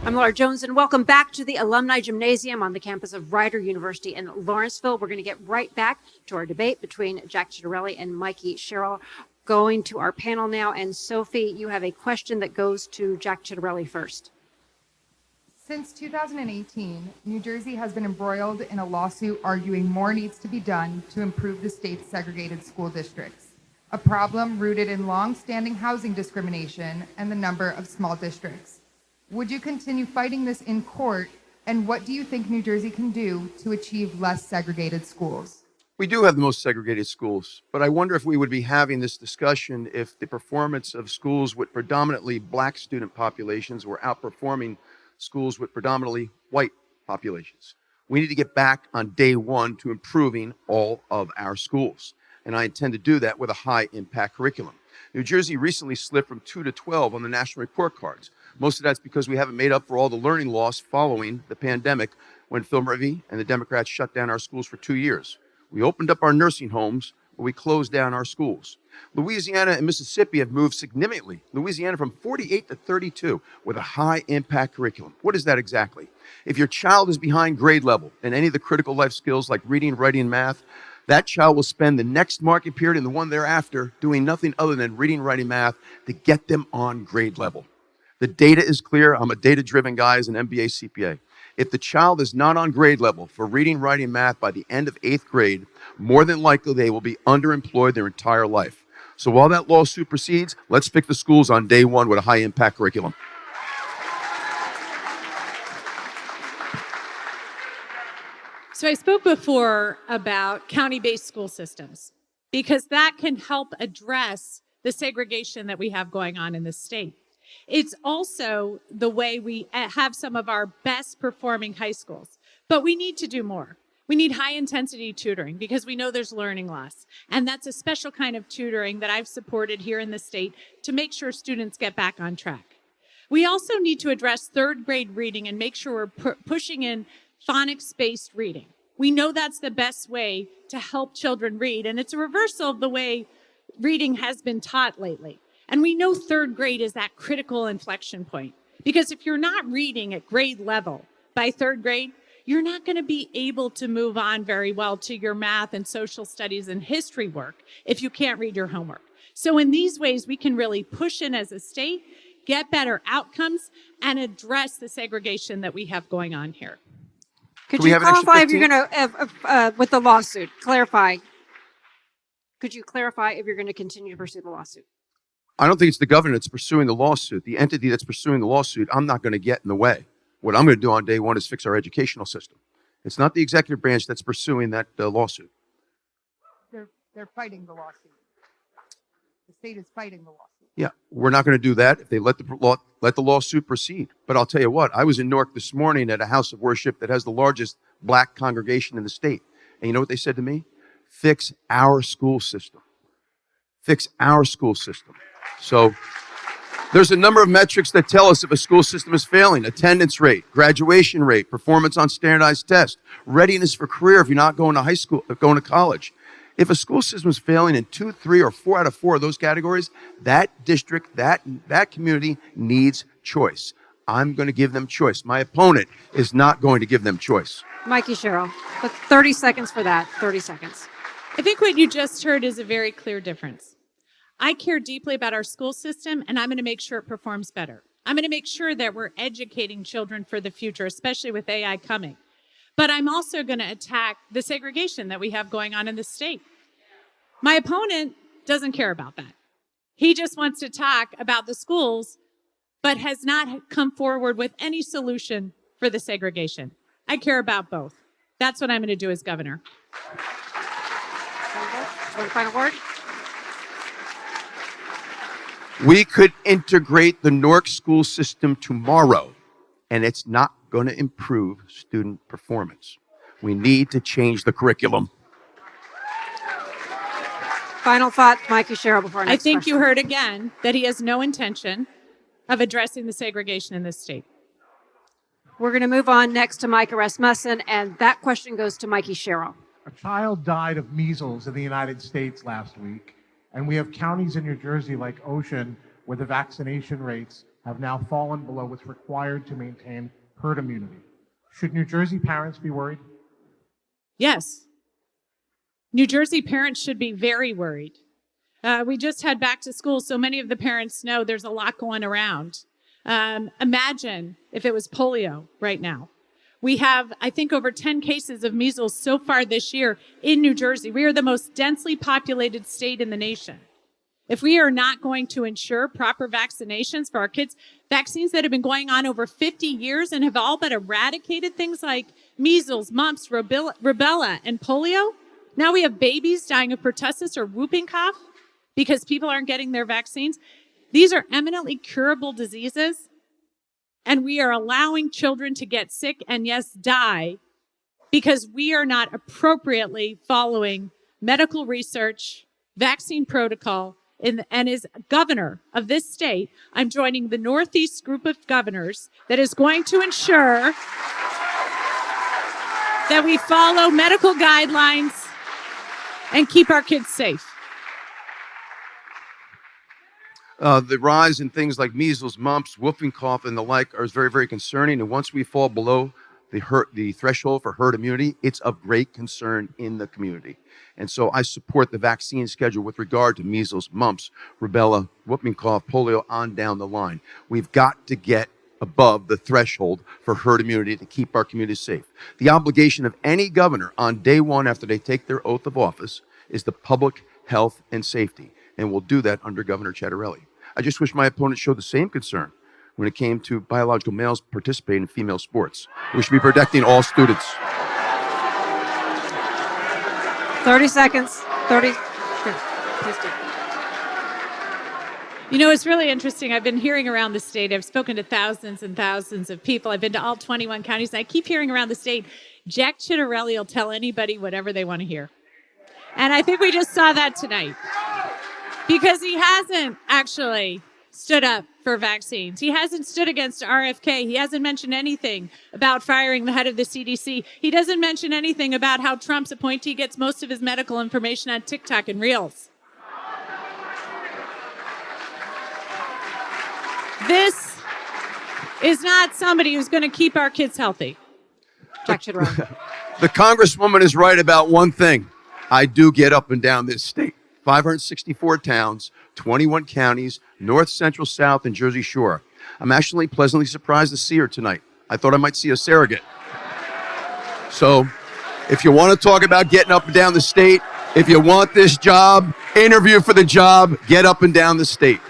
I'm Laura Jones, and welcome back to the Alumni Gymnasium on the campus of Rider University in Lawrenceville. We're going to get right back to our debate between Jack Ciattarelli and Mikie Sherrill. Going to our panel now, and Sophie, you have a question that goes to Jack Ciattarelli first. Since 2018, New Jersey has been embroiled in a lawsuit arguing more needs to be done to improve the state's segregated school districts, a problem rooted in long-standing housing discrimination and the number of small districts. Would you continue fighting this in court, and what do you think New Jersey can do to achieve less segregated schools? We do have the most segregated schools, but I wonder if we would be having this discussion if the performance of schools with predominantly black student populations were outperforming schools with predominantly white populations. We need to get back on day one to improving all of our schools, and I intend to do that with a high impact curriculum. New Jersey recently slipped from 2 to 12 on the national report cards. Most of that's because we haven't made up for all the learning loss following the pandemic when Phil Murphy and the Democrats shut down our schools for 2 years. We opened up our nursing homes, but we closed down our schools. Louisiana and Mississippi have moved significantly. Louisiana from 48 to 32 with a high impact curriculum. What is that exactly? If your child is behind grade level in any of the critical life skills like reading, writing, and math, that child will spend the next marking period and the one thereafter doing nothing other than reading, writing, math to get them on grade level. The data is clear. I'm a data-driven guy as an MBA CPA. If the child is not on grade level for reading, writing, math by the end of 8th grade, more than likely they will be underemployed their entire life. So while that lawsuit proceeds, let's fix the schools on day one with a high-impact curriculum. So I spoke before about county-based school systems, because that can help address the segregation that we have going on in the state. It's also the way we have some of our best performing high schools, but we need to do more. We need high intensity tutoring because we know there's learning loss. And that's a special kind of tutoring that I've supported here in the state to make sure students get back on track. We also need to address 3rd grade reading and make sure we're pushing in phonics-based reading. We know that's the best way to help children read, and it's a reversal of the way reading has been taught lately. And we know 3rd grade is that critical inflection point, because if you're not reading at grade level by 3rd grade, you're not going to be able to move on very well to your math and social studies and history work if you can't read your homework. So in these ways, we can really push in as a state, get better outcomes, and address the segregation that we have going on here. Could you clarify if you're going to, with the lawsuit, clarify? Could you clarify if you're going to continue to pursue the lawsuit? I don't think it's the governor that's pursuing the lawsuit. The entity that's pursuing the lawsuit, I'm not going to get in the way. What I'm going to do on day one is fix our educational system. It's not the executive branch that's pursuing that lawsuit. They're fighting the lawsuit. The state is fighting the lawsuit. Yeah, we're not going to do that if they let the lawsuit proceed. But I'll tell you what, I was in Newark this morning at a house of worship that has the largest black congregation in the state. And you know what they said to me? Fix our school system. Fix our school system. So There's a number of metrics that tell us if a school system is failing: attendance rate, graduation rate, performance on standardized tests, readiness for career if you're not going to high school, going to college. If a school system is failing in 2, 3, or 4 out of 4 of those categories, that district, that community needs choice. I'm going to give them choice. My opponent is not going to give them choice. Mikie Sherrill, but 30 seconds for that. 30 seconds. I think what you just heard is a very clear difference. I care deeply about our school system, and I'm going to make sure it performs better. I'm going to make sure that we're educating children for the future, especially with AI coming. But I'm also going to attack the segregation that we have going on in the state. My opponent doesn't care about that. He just wants to talk about the schools, but has not come forward with any solution for the segregation. I care about both. That's what I'm going to do as governor. One final word. We could integrate the Newark school system tomorrow, and it's not going to improve student performance. We need to change the curriculum. Final thought, Mikie Sherrill, before our next I think question. you heard again that he has no intention of addressing the segregation in this state. We're going to move on next to Micah Rasmussen, and that question goes to Mikie Sherrill. A child died of measles in the United States last week, and we have counties in New Jersey like Ocean where the vaccination rates have now fallen below what's required to maintain herd immunity. Should New Jersey parents be worried? Yes. New Jersey parents should be very worried. We just had back to school, so many of the parents know there's a lot going around. Imagine if it was polio right now. We have, I think, over 10 cases of measles so far this year in New Jersey. We are the most densely populated state in the nation. If we are not going to ensure proper vaccinations for our kids, vaccines that have been going on over 50 years and have all but eradicated things like measles, mumps, rubella, and polio. Now we have babies dying of pertussis or whooping cough because people aren't getting their vaccines. These are eminently curable diseases, and we are allowing children to get sick and, yes, die because we are not appropriately following medical research, vaccine protocol, and as governor of this state, I'm joining the Northeast group of governors that is going to ensure that we follow medical guidelines and keep our kids safe. The rise in things like measles, mumps, whooping cough, and the like is very, very concerning. And once we fall below the threshold for herd immunity, it's of great concern in the community. And so I support the vaccine schedule with regard to measles, mumps, rubella, whooping cough, polio, on down the line. We've got to get above the threshold for herd immunity to keep our communities safe. The obligation of any governor on day one after they take their oath of office is the public health and safety. And we'll do that under Governor Ciattarelli. I just wish my opponent showed the same concern when it came to biological males participating in female sports. We should be protecting all students. 30 seconds. 30. Here, please do. You know, it's really interesting. I've been hearing around the state. I've spoken to thousands and thousands of people. I've been to all 21 counties. And I keep hearing around the state, Jack Ciattarelli will tell anybody whatever they want to hear. And I think we just saw that tonight. Because he hasn't actually stood up for vaccines. He hasn't stood against RFK. He hasn't mentioned anything about firing the head of the CDC. He doesn't mention anything about how Trump's appointee gets most of his medical information on TikTok and Reels. This is not somebody who's going to keep our kids healthy. Jack Ciattarelli. The Congresswoman is right about one thing. I do get up and down this state. 564 towns, 21 counties, north, central, south, and Jersey Shore. I'm actually pleasantly surprised to see her tonight. I thought I might see a surrogate. So if you want to talk about getting up and down the state, if you want this job, interview for the job, get up and down the state.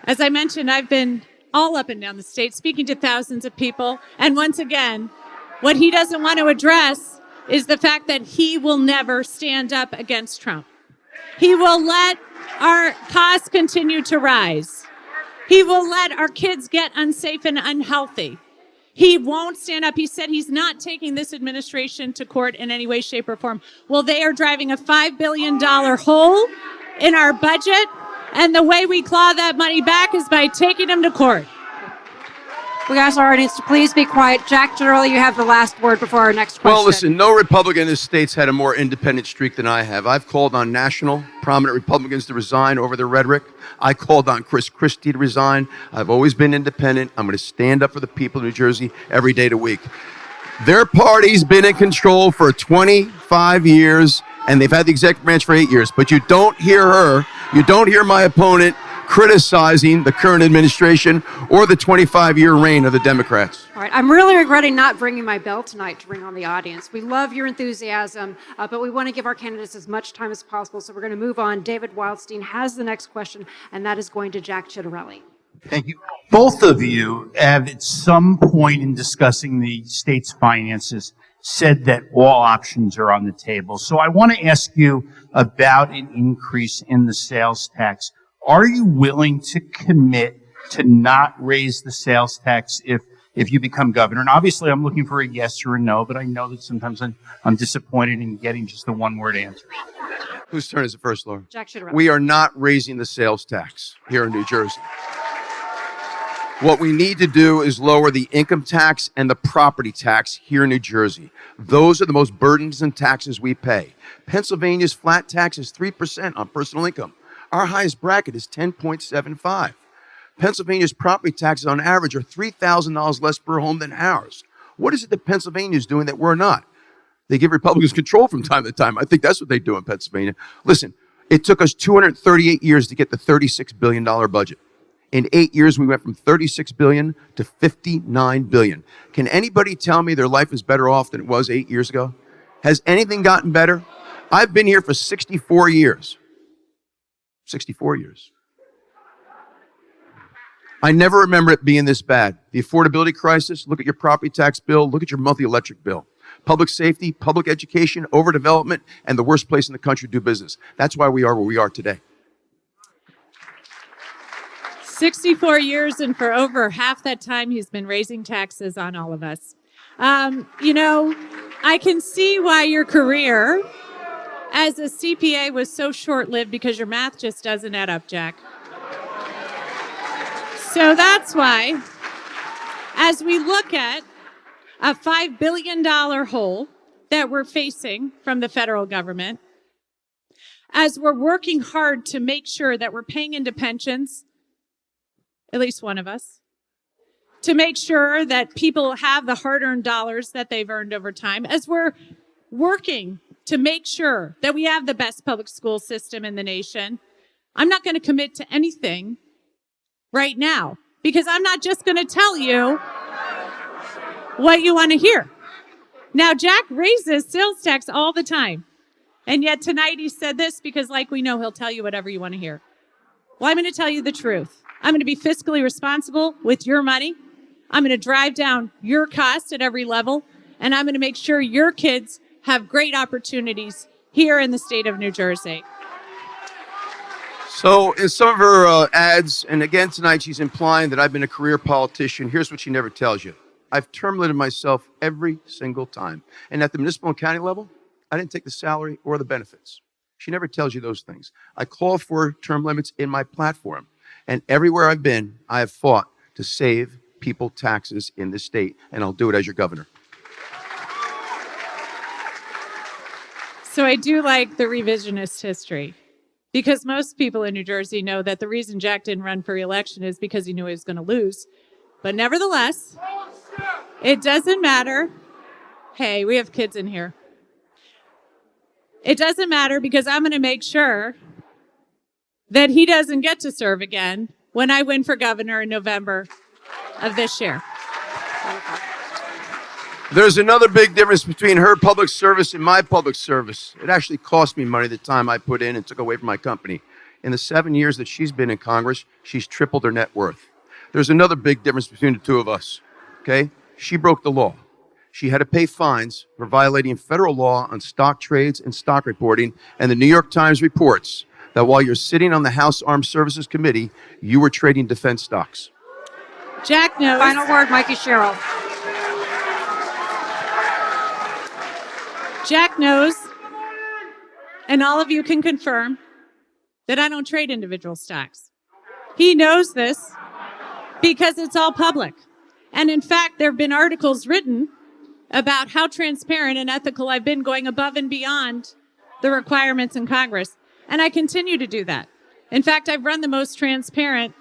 As I mentioned, I've been all up and down the state speaking to thousands of people. And once again, what he doesn't want to address is the fact that he will never stand up against Trump. He will let our costs continue to rise. He will let our kids get unsafe and unhealthy. He won't stand up. He said he's not taking this administration to court in any way, shape, or form. Well, they are driving a $5 billion hole in our budget. And the way we claw that money back is by taking them to court. We ask our audience to please be quiet. Jack Ciattarelli, you have the last word before our next question. Well, listen, no Republican in this state's had a more independent streak than I have. I've called on national prominent Republicans to resign over their rhetoric. I called on Chris Christie to resign. I've always been independent. I'm going to stand up for the people of New Jersey every day of the week. Their party's been in control for 25 years, and they've had the executive branch for 8 years. But you don't hear her, you don't hear my opponent criticizing the current administration or the 25-year reign of the Democrats. All right, I'm really regretting not bringing my bell tonight to ring on the audience. We love your enthusiasm, but we want to give our candidates as much time as possible, so we're going to move on. David Wildstein has the next question, and that is going to Jack Ciattarelli. Thank you. Both of you have at some point in discussing the state's finances said that all options are on the table. So I want to ask you about an increase in the sales tax. Are you willing to commit to not raise the sales tax if you become governor? And obviously I'm looking for a yes or a no, but I know that sometimes I'm disappointed in getting just the one-word answer. Whose turn is it first, Laura? Jack Ciattarelli. We are not raising the sales tax here in New Jersey. What we need to do is lower the income tax and the property tax here in New Jersey. Those are the most burdensome taxes we pay. Pennsylvania's flat tax is 3% on personal income. Our highest bracket is 10.75. Pennsylvania's property taxes on average are $3,000 less per home than ours. What is it that Pennsylvania is doing that we're not? They give Republicans control from time to time. I think that's what they do in Pennsylvania. Listen, it took us 238 years to get the $36 billion budget. In 8 years, we went from $36 billion to $59 billion. Can anybody tell me their life is better off than it was 8 years ago? Has anything gotten better? I've been here for 64 years. 64 years. I never remember it being this bad. The affordability crisis, look at your property tax bill, look at your monthly electric bill. Public safety, public education, overdevelopment, and the worst place in the country to do business. That's why we are where we are today. 64 years, and for over half that time, he's been raising taxes on all of us. I can see why your career as a CPA was so short-lived, because your math just doesn't add up, Jack. So that's why, as we look at a $5 billion hole that we're facing from the federal government, as we're working hard to make sure that we're paying into pensions, at least one of us, to make sure that people have the hard-earned dollars that they've earned over time, as we're working to make sure that we have the best public school system in the nation, I'm not going to commit to anything right now, because I'm not just going to tell you what you want to hear. Now, Jack raises sales tax all the time, and yet tonight he said this because, like we know, he'll tell you whatever you want to hear. Well, I'm going to tell you the truth. I'm going to be fiscally responsible with your money. I'm going to drive down your cost at every level, and I'm going to make sure your kids have great opportunities here in the state of New Jersey. So in some of her ads, and again tonight, she's implying that I've been a career politician. Here's what she never tells you. I've term limited myself every single time. And at the municipal and county level, I didn't take the salary or the benefits. She never tells you those things. I call for term limits in my platform. And everywhere I've been, I have fought to save people taxes in this state, and I'll do it as your governor. So I do like the revisionist history, because most people in New Jersey know that the reason Jack didn't run for re-election is because he knew he was going to lose. But nevertheless, it doesn't matter. Hey, we have kids in here. It doesn't matter, because I'm going to make sure that he doesn't get to serve again when I win for governor in November of this year. There's another big difference between her public service and my public service. It actually cost me money the time I put in and took away from my company. In the 7 years that she's been in Congress, she's tripled her net worth. There's another big difference between the two of us, okay? She broke the law. She had to pay fines for violating federal law on stock trades and stock reporting, and the New York Times reports that while you're sitting on the House Armed Services Committee, you were trading defense stocks. Jack knows. Final word, Mikie Sherrill. Jack knows, and all of you can confirm, that I don't trade individual stocks. He knows this because it's all public. And in fact, there have been articles written about how transparent and ethical I've been, going above and beyond the requirements in Congress. And I continue to do that. In fact, I've run the most transparent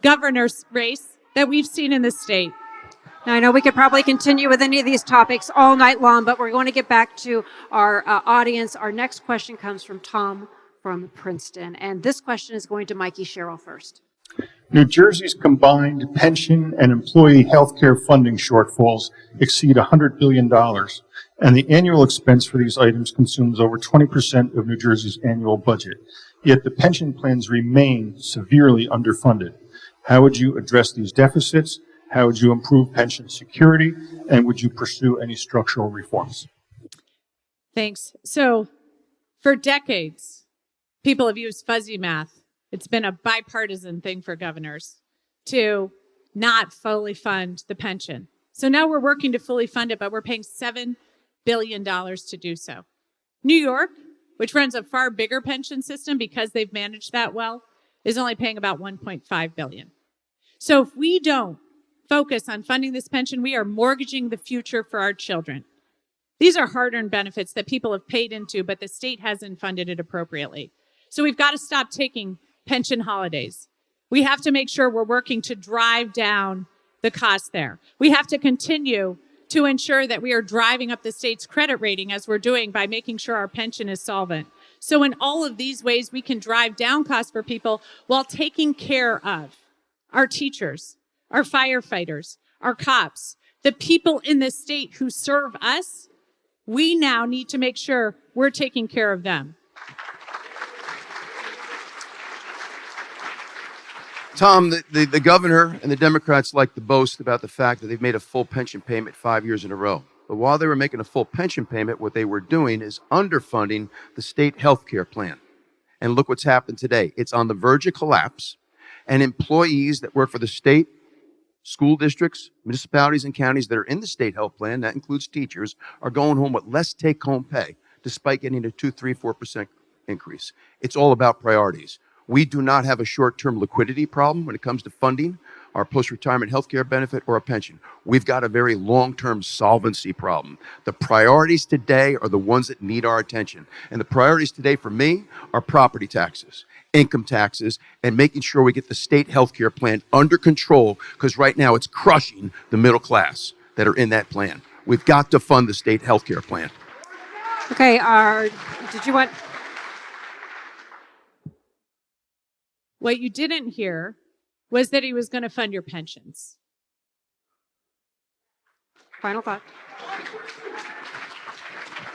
governor's race that we've seen in this state. Now, I know we could probably continue with any of these topics all night long, but we're going to get back to our audience. Our next question comes from Tom from Princeton. And this question is going to Mikie Sherrill first. New Jersey's combined pension and employee health care funding shortfalls exceed $100 billion, and the annual expense for these items consumes over 20% of New Jersey's annual budget. Yet the pension plans remain severely underfunded. How would you address these deficits? How would you improve pension security? And would you pursue any structural reforms? Thanks. So for decades, people have used fuzzy math. It's been a bipartisan thing for governors to not fully fund the pension. So now we're working to fully fund it, but we're paying $7 billion to do so. New York, which runs a far bigger pension system because they've managed that well, is only paying about $1.5 billion. So if we don't focus on funding this pension, we are mortgaging the future for our children. These are hard-earned benefits that people have paid into, but the state hasn't funded it appropriately. So we've got to stop taking pension holidays. We have to make sure we're working to drive down the cost there. We have to continue to ensure that we are driving up the state's credit rating, as we're doing by making sure our pension is solvent. So in all of these ways, we can drive down costs for people while taking care of our teachers, our firefighters, our cops, the people in this state who serve us. We now need to make sure we're taking care of them. Tom, the governor and the Democrats like to boast about the fact that they've made a full pension payment 5 years in a row. But while they were making a full pension payment, what they were doing is underfunding the state health care plan. And look what's happened today. It's on the verge of collapse. And employees that work for the state, school districts, municipalities, and counties that are in the state health plan, that includes teachers, are going home with less take-home pay, despite getting a 2, 3, 4% increase. It's all about priorities. We do not have a short-term liquidity problem when it comes to funding our post-retirement health care benefit or a pension. We've got a very long-term solvency problem. The priorities today are the ones that need our attention. And the priorities today for me are property taxes, income taxes, and making sure we get the state health care plan under control, because right now it's crushing the middle class that are in that plan. We've got to fund the state health care plan. Okay, did you want... What you didn't hear was that he was going to fund your pensions. Final thought.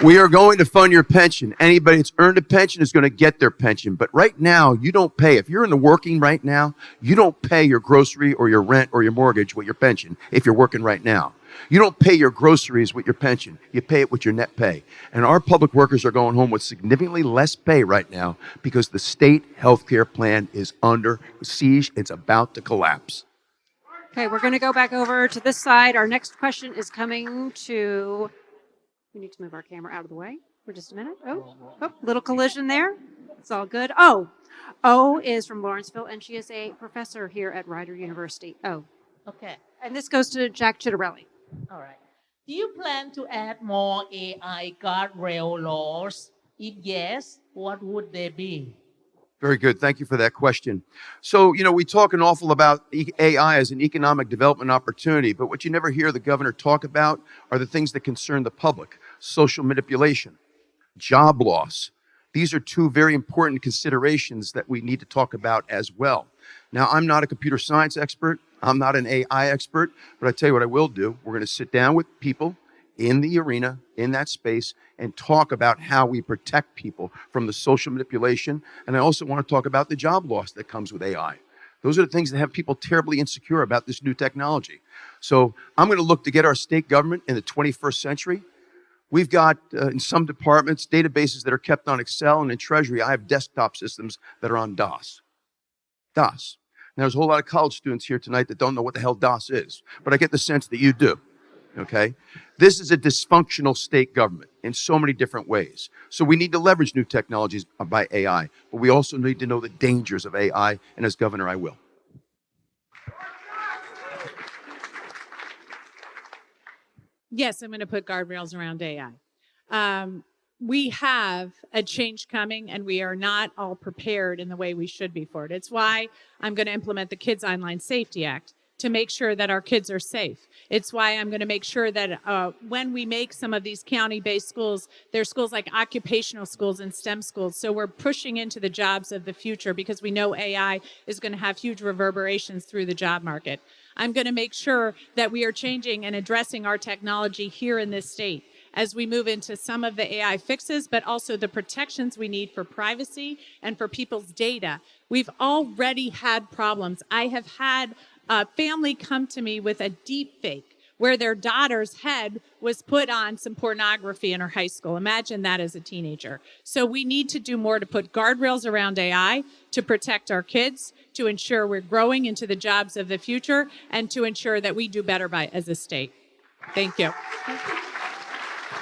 We are going to fund your pension. Anybody that's earned a pension is going to get their pension. But right now, you don't pay. If you're in the working right now, you don't pay your grocery or your rent or your mortgage with your pension if you're working right now. You don't pay your groceries with your pension. You pay it with your net pay. And our public workers are going home with significantly less pay right now because the state health care plan is under siege. It's about to collapse. Okay, we're going to go back over to this side. Our next question is coming to... We need to move our camera out of the way for just a minute. Oh, little collision there. It's all good. O is from Lawrenceville, and she is a professor here at Rider University. Okay. And this goes to Jack Ciattarelli. All right. Do you plan to add more AI guardrail laws? If yes, what would they be? Very good. Thank you for that question. So, we talk an awful about AI as an economic development opportunity, but what you never hear the governor talk about are the things that concern the public: social manipulation, job loss. These are two very important considerations that we need to talk about as well. Now, I'm not a computer science expert. I'm not an AI expert, but I tell you what I will do. We're going to sit down with people in the arena, in that space, and talk about how we protect people from the social manipulation. And I also want to talk about the job loss that comes with AI. Those are the things that have people terribly insecure about this new technology. So I'm going to look to get our state government in the 21st century. We've got, in some departments, databases that are kept on Excel, and in Treasury, I have desktop systems that are on DOS. DOS. Now, there's a whole lot of college students here tonight that don't know what the hell DOS is, but I get the sense that you do, okay? This is a dysfunctional state government. in so many different ways. So we need to leverage new technologies by AI, but we also need to know the dangers of AI, and as governor, I will. Yes, I'm going to put guardrails around AI. We have a change coming, and we are not all prepared in the way we should be for it. It's why I'm going to implement the Kids Online Safety Act to make sure that our kids are safe. It's why I'm going to make sure that when we make some of these county-based schools, they're schools like occupational schools and STEM schools. So we're pushing into the jobs of the future because we know AI is going to have huge reverberations through the job market. I'm going to make sure that we are changing and addressing our technology here in this state as we move into some of the AI fixes, but also the protections we need for privacy and for people's data. We've already had problems. I have had a family come to me with a deep fake where their daughter's head was put on some pornography in her high school. Imagine that as a teenager. So we need to do more to put guardrails around AI, to protect our kids, to ensure we're growing into the jobs of the future, and to ensure that we do better as a state. Thank you.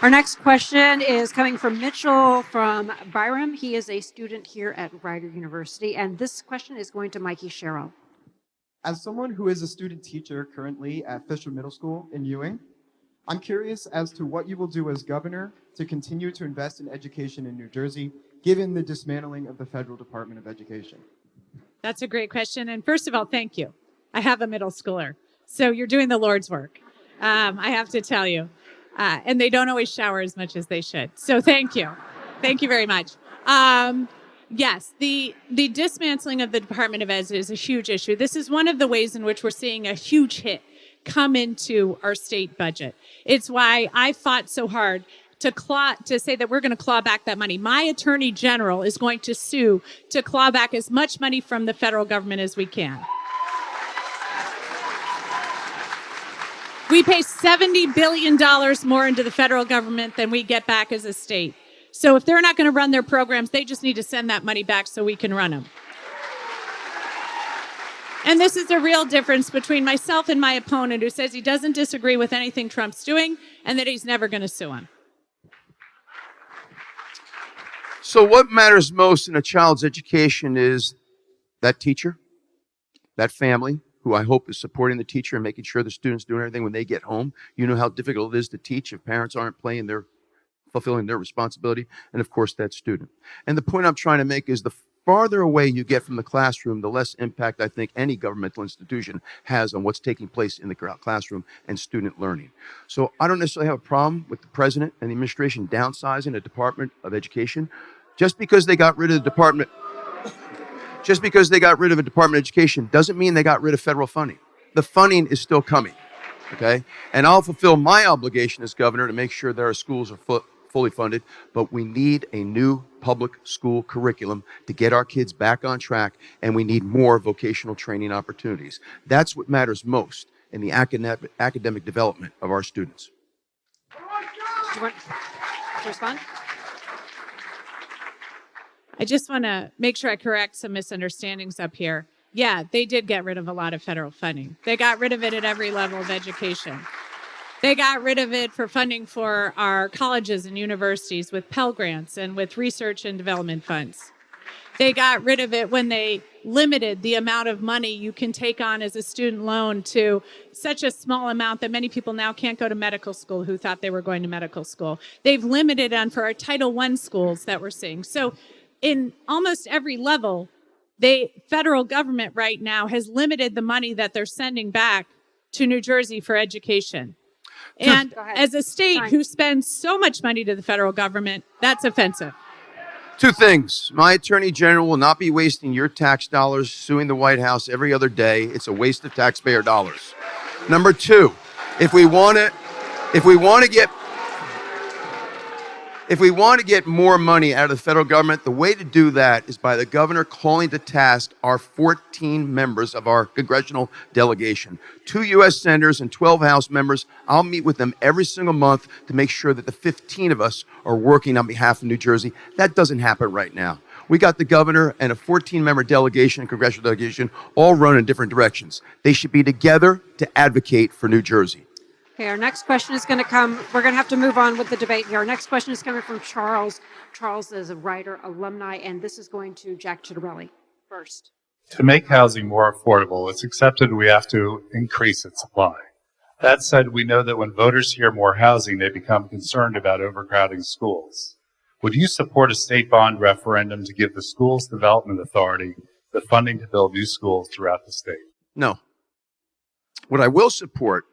Our next question is coming from Mitchell from Byram. He is a student here at Rider University, and this question is going to Mikie Sherrill. As someone who is a student teacher currently at Fisher Middle School in Ewing, I'm curious as to what you will do as governor to continue to invest in education in New Jersey, given the dismantling of the Federal Department of Education. That's a great question. And first of all, thank you. I have a middle schooler, so you're doing the Lord's work. I have to tell you. And they don't always shower as much as they should. So thank you. Thank you very much. Yes, the dismantling of the Department of Ed is a huge issue. This is one of the ways in which we're seeing a huge hit come into our state budget. It's why I fought so hard to say that we're going to claw back that money. My attorney general is going to sue to claw back as much money from the federal government as we can. We pay $70 billion more into the federal government than we get back as a state. So if they're not going to run their programs, they just need to send that money back so we can run them. And this is a real difference between myself and my opponent who says he doesn't disagree with anything Trump's doing and that he's never going to sue him. So what matters most in a child's education is that teacher, that family, who I hope is supporting the teacher and making sure the student's doing everything when they get home. You know how difficult it is to teach if parents aren't fulfilling their responsibility, and of course that student. And the point I'm trying to make is the farther away you get from the classroom, the less impact I think any governmental institution has on what's taking place in the classroom and student learning. So I don't necessarily have a problem with the president and the administration downsizing the Department of Education. Just because they got rid of the Department of Education doesn't mean they got rid of federal funding. The funding is still coming, okay? And I'll fulfill my obligation as governor to make sure that our schools are fully funded, but we need a new public school curriculum to get our kids back on track, and we need more vocational training opportunities. That's what matters most in the academic development of our students. Do you want to respond? I just want to make sure I correct some misunderstandings up here. Yeah, they did get rid of a lot of federal funding. They got rid of it at every level of education. They got rid of it for funding for our colleges and universities with Pell Grants and with research and development funds. They got rid of it when they limited the amount of money you can take on as a student loan to such a small amount that many people now can't go to medical school who thought they were going to medical school. They've limited on for our Title I schools that we're seeing. So in almost every level, the federal government right now has limited the money that they're sending back to New Jersey for education. And as a state who spends so much money to the federal government, that's offensive. Two things. My attorney general will not be wasting your tax dollars suing the White House every other day. It's a waste of taxpayer dollars. Number two, if we want to get more money out of the federal government, the way to do that is by the governor calling to task our 14 members of our congressional delegation, 2 U.S. senators and 12 House members. I'll meet with them every single month to make sure that the 15 of us are working on behalf of New Jersey. That doesn't happen right now. We got the governor and a 14-member delegation, congressional delegation, all run in different directions. They should be together to advocate for New Jersey. Okay, our next question is going to come. We're going to have to move on with the debate here. Our next question is coming from Charles. Charles is a writer, alumni, and this is going to Jack Ciattarelli first. To make housing more affordable, it's accepted we have to increase its supply. That said, we know that when voters hear more housing, they become concerned about overcrowding schools. Would you support a state bond referendum to give the Schools Development Authority the funding to build new schools throughout the state? No. What I will support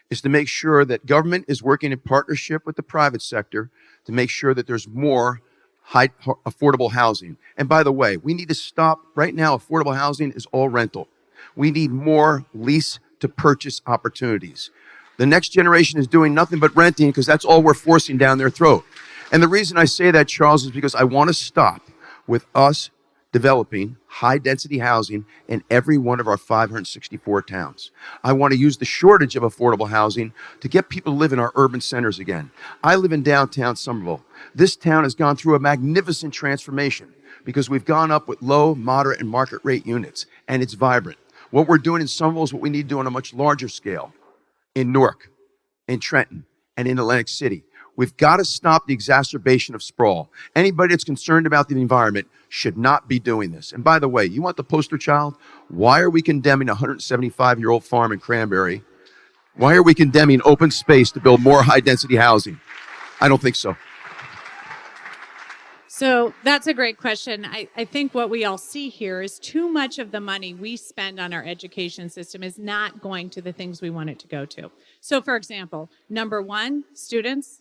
is to make sure that government is working in partnership with the private sector to make sure that there's more affordable housing. And by the way, we need to stop. Right now, affordable housing is all rental. We need more lease to purchase opportunities. The next generation is doing nothing but renting because that's all we're forcing down their throat. And the reason I say that, Charles, is because I want to stop with us developing high-density housing in every one of our 564 towns. I want to use the shortage of affordable housing to get people to live in our urban centers again. I live in downtown Somerville. This town has gone through a magnificent transformation because we've gone up with low, moderate, and market rate units, and it's vibrant. What we're doing in Somerville is what we need to do on a much larger scale in Newark, in Trenton, and in Atlantic City. We've got to stop the exacerbation of sprawl. Anybody that's concerned about the environment should not be doing this. And by the way, you want the poster child? Why are we condemning a 175-year-old farm in Cranberry? Why are we condemning open space to build more high-density housing? I don't think so. So that's a great question. I think what we all see here is too much of the money we spend on our education system is not going to the things we want it to go to. So for example, number one, students,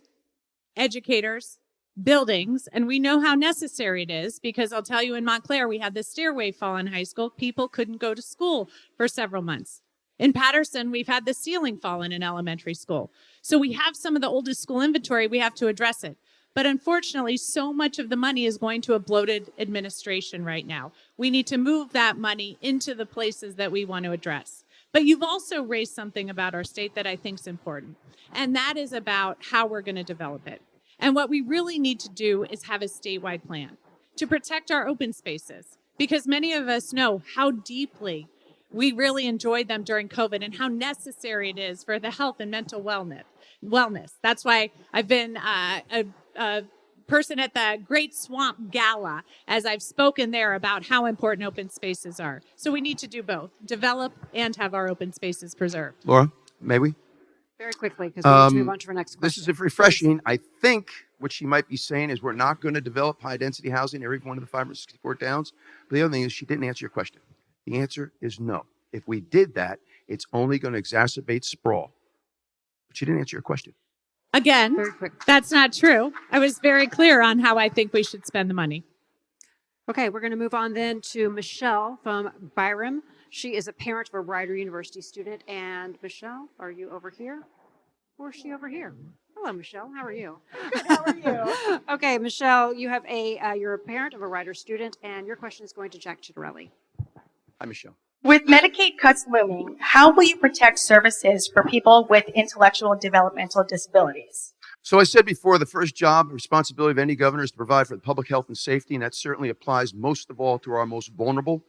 educators, buildings, and we know how necessary it is because I'll tell you in Montclair, we had the stairway fall in high school. People couldn't go to school for several months. In Patterson, we've had the ceiling fall in an elementary school. So we have some of the oldest school inventory. We have to address it. But unfortunately, so much of the money is going to a bloated administration right now. We need to move that money into the places that we want to address. But you've also raised something about our state that I think is important, and that is about how we're going to develop it. And what we really need to do is have a statewide plan to protect our open spaces, because many of us know how deeply we really enjoyed them during COVID and how necessary it is for the health and mental wellness. That's why I've been a person at the Great Swamp Gala, as I've spoken there about how important open spaces are. So we need to do both, develop and have our open spaces preserved. Laura, may we? Very quickly, because we need to move on to our next question. This is refreshing. I think what she might be saying is we're not going to develop high-density housing in every one of the 564 towns. But the other thing is she didn't answer your question. The answer is no. If we did that, it's only going to exacerbate sprawl. But she didn't answer your question. Again, that's not true. I was very clear on how I think we should spend the money. Okay, we're going to move on then to Michelle from Byram. She is a parent of a Rider University student. And Michelle, are you over here? Or is she over here? Hello, Michelle. How are you? Good. How are you? Okay, Michelle, you have you're a parent of a Rider student, and your question is going to Jack Ciattarelli. Hi, Michelle. With Medicaid cuts looming, how will you protect services for people with intellectual and developmental disabilities? So I said before, the first job and responsibility of any governor is to provide for the public health and safety, and that certainly applies most of all to our most vulnerable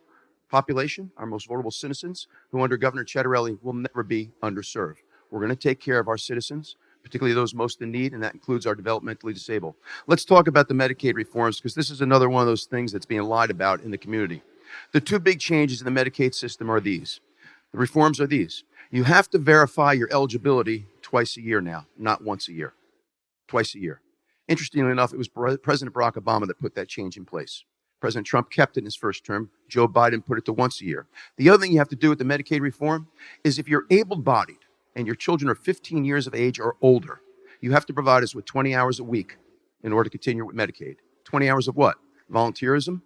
population, our most vulnerable citizens, who under Governor Ciattarelli will never be underserved. We're going to take care of our citizens, particularly those most in need, and that includes our developmentally disabled. Let's talk about the Medicaid reforms, because this is another one of those things that's being lied about in the community. The two big changes in the Medicaid system are these. The reforms are these. You have to verify your eligibility twice a year now, not once a year. Twice a year. Interestingly enough, it was President Barack Obama that put that change in place. President Trump kept it in his first term. Joe Biden put it to once a year. The other thing you have to do with the Medicaid reform is if you're able-bodied and your children are 15 years of age or older, you have to provide us with 20 hours a week in order to continue with Medicaid. 20 hours of what? Volunteerism,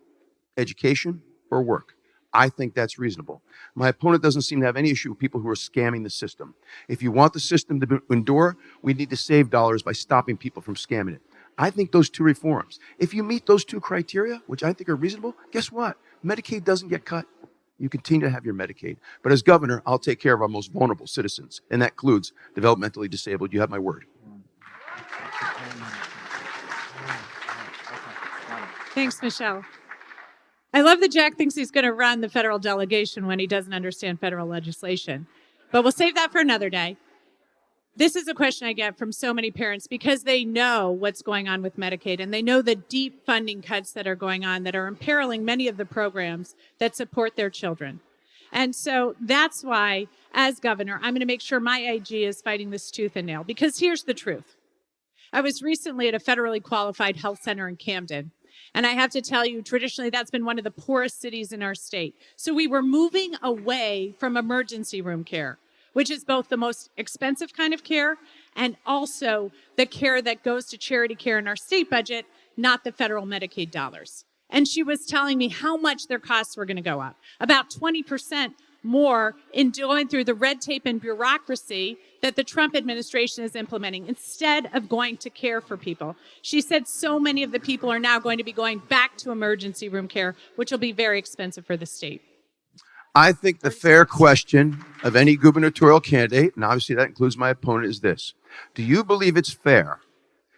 education, or work. I think that's reasonable. My opponent doesn't seem to have any issue with people who are scamming the system. If you want the system to endure, we need to save dollars by stopping people from scamming it. I think those two reforms, if you meet those two criteria, which I think are reasonable, guess what? Medicaid doesn't get cut. You continue to have your Medicaid. But as governor, I'll take care of our most vulnerable citizens, and that includes developmentally disabled. You have my word. Thanks, Michelle. I love that Jack thinks he's going to run the federal delegation when he doesn't understand federal legislation. But we'll save that for another day. This is a question I get from so many parents because they know what's going on with Medicaid and they know the deep funding cuts that are going on that are imperiling many of the programs that support their children. And so that's why, as governor, I'm going to make sure my IG is fighting this tooth and nail, because here's the truth. I was recently at a federally qualified health center in Camden, and I have to tell you, traditionally, that's been one of the poorest cities in our state. So we were moving away from emergency room care, which is both the most expensive kind of care and also the care that goes to charity care in our state budget, not the federal Medicaid dollars. And she was telling me how much their costs were going to go up, about 20% more in going through the red tape and bureaucracy that the Trump administration is implementing instead of going to care for people. She said so many of the people are now going to be going back to emergency room care, which will be very expensive for the state. I think the fair question of any gubernatorial candidate, and obviously that includes my opponent, is this. Do you believe it's fair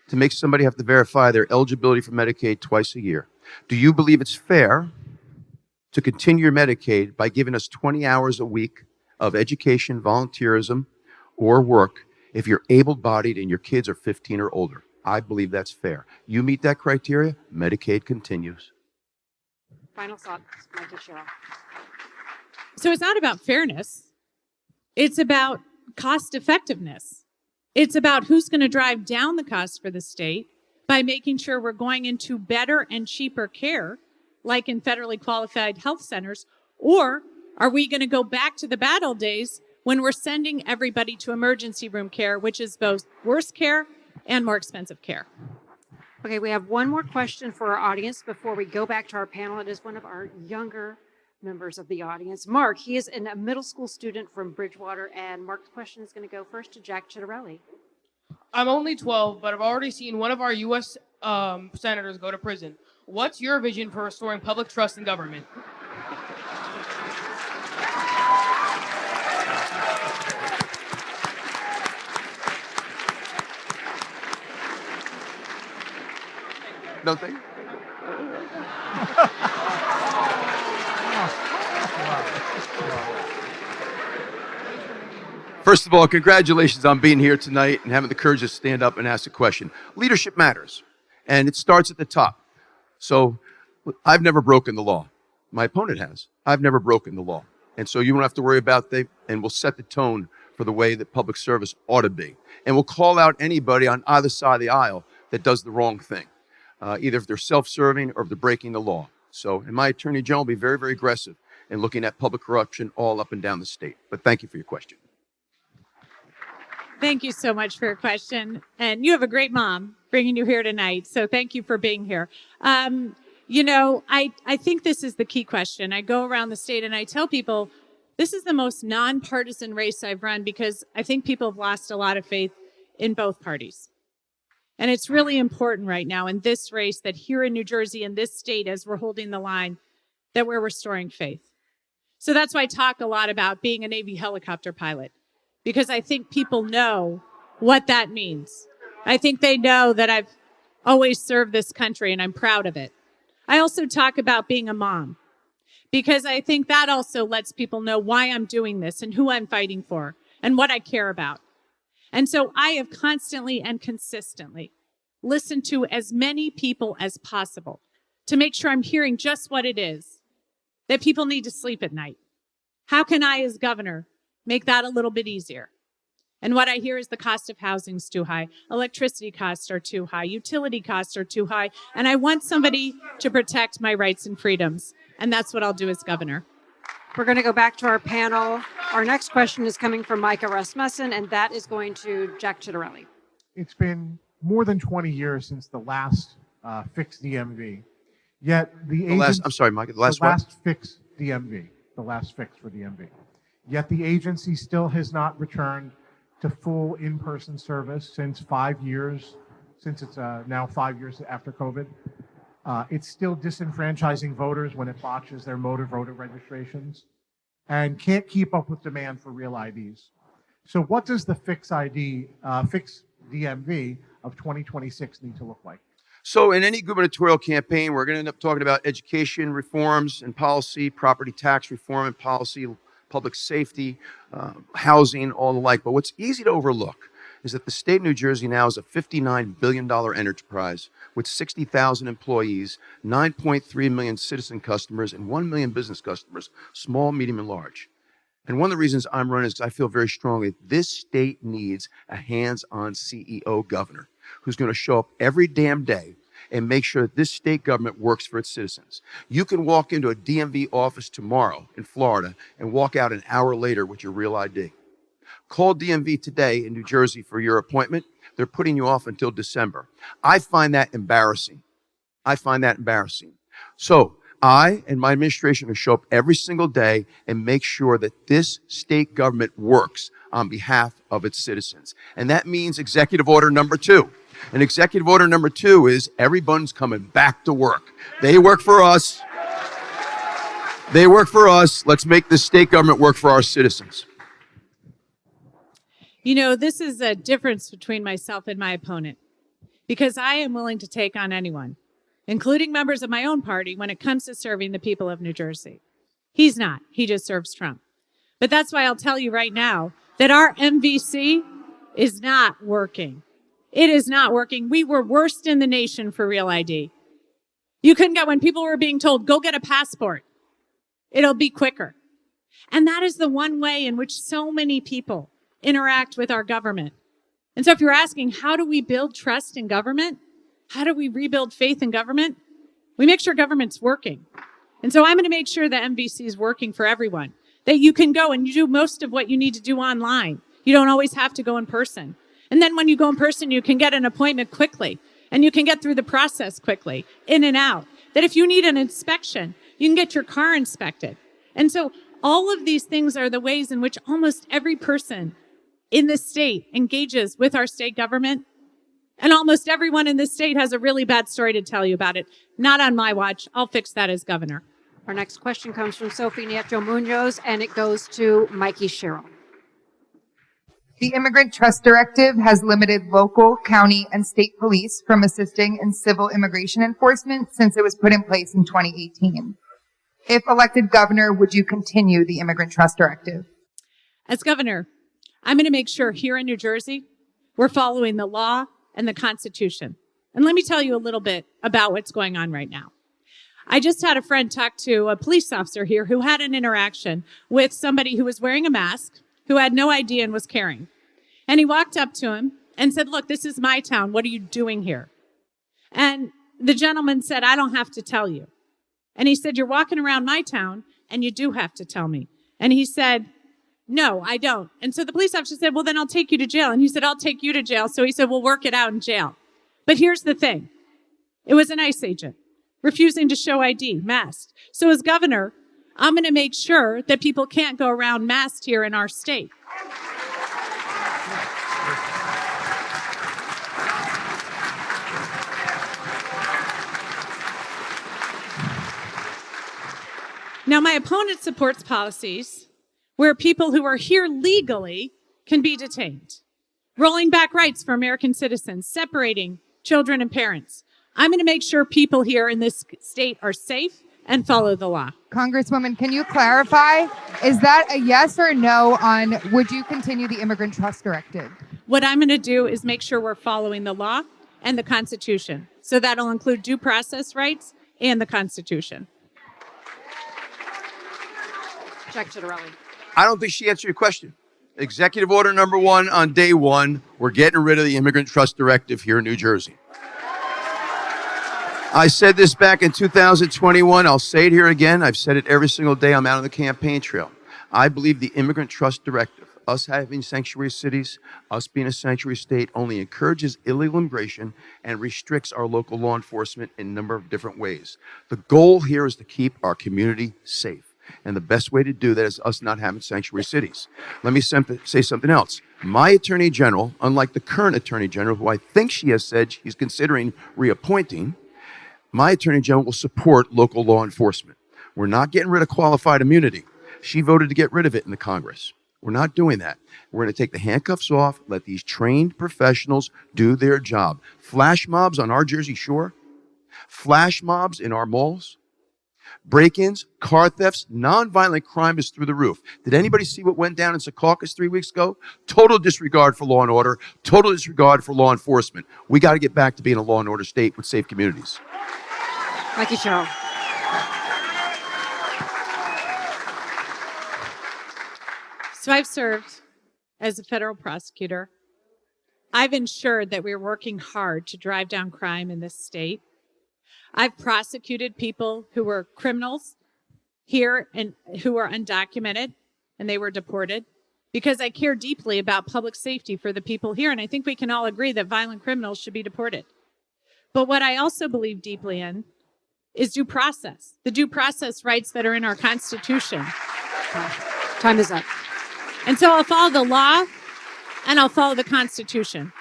to make somebody have to verify their eligibility for Medicaid twice a year? Do you believe it's fair to continue your Medicaid by giving us 20 hours a week of education, volunteerism, or work if you're able-bodied and your kids are 15 or older? I believe that's fair. You meet that criteria, Medicaid continues. Final thoughts, Mikie Sherrill. So it's not about fairness. It's about cost effectiveness. It's about who's going to drive down the cost for the state by making sure we're going into better and cheaper care, like in federally qualified health centers, or are we going to go back to the bad old days when we're sending everybody to emergency room care, which is both worse care and more expensive care? Okay, we have one more question for our audience before we go back to our panel. It is one of our younger members of the audience. Mark, he is a middle school student from Bridgewater, and Mark's question is going to go first to Jack Ciattarelli. I'm only 12, but I've already seen one of our U.S. senators go to prison. What's your vision for restoring public trust in government? No, thank you. First of all, congratulations on being here tonight and having the courage to stand up and ask a question. Leadership matters, and it starts at the top. So I've never broken the law. My opponent has. I've never broken the law. And so you don't have to worry about that, and we'll set the tone for the way that public service ought to be. And we'll call out anybody on either side of the aisle that does the wrong thing, either if they're self-serving or if they're breaking the law. So, and my Attorney General will be very, very aggressive in looking at public corruption all up and down the state. But thank you for your question. Thank you so much for your question. And you have a great mom bringing you here tonight. So thank you for being here. You know, I think this is the key question. I go around the state and I tell people, this is the most nonpartisan race I've run because I think people have lost a lot of faith in both parties. And it's really important right now in this race that here in New Jersey, in this state, as we're holding the line, that we're restoring faith. So that's why I talk a lot about being a Navy helicopter pilot, because I think people know what that means. I think they know that I've always served this country and I'm proud of it. I also talk about being a mom, because I think that also lets people know why I'm doing this and who I'm fighting for and what I care about. And so I have constantly and consistently listened to as many people as possible to make sure I'm hearing just what it is that people need to sleep at night. How can I, as governor, make that a little bit easier? And what I hear is the cost of housing is too high, electricity costs are too high, utility costs are too high, and I want somebody to protect my rights and freedoms. And that's what I'll do as governor. We're going to go back to our panel. Our next question is coming from Micah Rasmussen, and that is going to Jack Ciattarelli. It's been more than 20 years since the last fixed DMV. Yet the last, I'm sorry, Micah, the last fixed DMV, the last fix for DMV. Yet the agency still has not returned to full in-person service since 5 years, since it's now 5 years after COVID. It's still disenfranchising voters when it botches their motor voter registrations and can't keep up with demand for real IDs. So what does the fixed DMV of 2026 need to look like? So in any gubernatorial campaign, we're going to end up talking about education reforms and policy, property tax reform and policy, public safety, housing, all the like. But what's easy to overlook is that the state of New Jersey now is a $59 billion enterprise with 60,000 employees, 9.3 million citizen customers, and 1 million business customers, small, medium, and large. And one of the reasons I'm running is because I feel very strongly this state needs a hands-on CEO governor who's going to show up every damn day and make sure that this state government works for its citizens. You can walk into a DMV office tomorrow in Florida and walk out an hour later with your real ID. Call DMV today in New Jersey for your appointment. They're putting you off until December. I find that embarrassing. So I and my administration will show up every single day and make sure that this state government works on behalf of its citizens. And that means executive order number 2. And executive order number 2 is everyone's coming back to work. They work for us. Let's make this state government work for our citizens. You know, this is a difference between myself and my opponent, because I am willing to take on anyone, including members of my own party, when it comes to serving the people of New Jersey. He's not. He just serves Trump. But that's why I'll tell you right now that our MVC is not working. It is not working. We were worst in the nation for Real ID. You couldn't get, when people were being told, go get a passport, it'll be quicker. And that is the one way in which so many people interact with our government. And so if you're asking, how do we build trust in government? How do we rebuild faith in government? We make sure government's working. And so I'm going to make sure that MVC is working for everyone, that you can go and you do most of what you need to do online. You don't always have to go in person. And then when you go in person, you can get an appointment quickly and you can get through the process quickly, in and out. That if you need an inspection, you can get your car inspected. And so all of these things are the ways in which almost every person in this state engages with our state government. And almost everyone in this state has a really bad story to tell you about it. Not on my watch. I'll fix that as governor. Our next question comes from Sophie Nieto Munoz, and it goes to Mikie Sherrill. The Immigrant Trust Directive has limited local, county, and state police from assisting in civil immigration enforcement since it was put in place in 2018. If elected governor, would you continue the Immigrant Trust Directive? As governor, I'm going to make sure here in New Jersey, we're following the law and the Constitution. And let me tell you a little bit about what's going on right now. I just had a friend talk to a police officer here who had an interaction with somebody who was wearing a mask, who had no ID and was carrying. And he walked up to him and said, look, this is my town. What are you doing here? And the gentleman said, I don't have to tell you. And he said, you're walking around my town and you do have to tell me. And he said, no, I don't. And so the police officer said, well, then I'll take you to jail. And he said, I'll take you to jail. So he said, we'll work it out in jail. But here's the thing. It was an ICE agent refusing to show ID, masked. So as governor, I'm going to make sure that people can't go around masked here in our state. Now, my opponent supports policies where people who are here legally can be detained, rolling back rights for American citizens, separating children and parents. I'm going to make sure people here in this state are safe and follow the law. Congresswoman, can you clarify? Is that a yes or no on would you continue the Immigrant Trust Directive? What I'm going to do is make sure we're following the law and the Constitution. So that'll include due process rights and the Constitution. Chuck Ciattarelli. I don't think she answered your question. Executive order number 1 on day 1, we're getting rid of the Immigrant Trust Directive here in New Jersey. I said this back in 2021. I'll say it here again. I've said it every single day I'm out on the campaign trail. I believe the Immigrant Trust Directive, us having sanctuary cities, us being a sanctuary state, only encourages illegal immigration and restricts our local law enforcement in a number of different ways. The goal here is to keep our community safe. And the best way to do that is us not having sanctuary cities. Let me say something else. My Attorney General, unlike the current Attorney General, who I think she has said she's considering reappointing, my Attorney General will support local law enforcement. We're not getting rid of qualified immunity. She voted to get rid of it in the Congress. We're not doing that. We're going to take the handcuffs off, let these trained professionals do their job. Flash mobs on our Jersey Shore, flash mobs in our malls, Break-ins, car thefts, nonviolent crime is through the roof. Did anybody see what went down in Secaucus 3 weeks ago? Total disregard for law and order, total disregard for law enforcement. We got to get back to being a law and order state with safe communities. Mikie Sherrill. So I've served as a federal prosecutor. I've ensured that we're working hard to drive down crime in this state. I've prosecuted people who were criminals here and who were undocumented, and they were deported because I care deeply about public safety for the people here. And I think we can all agree that violent criminals should be deported. But what I also believe deeply in is due process, the due process rights that are in our Constitution. Time is up. And so I'll follow the law and I'll follow the Constitution.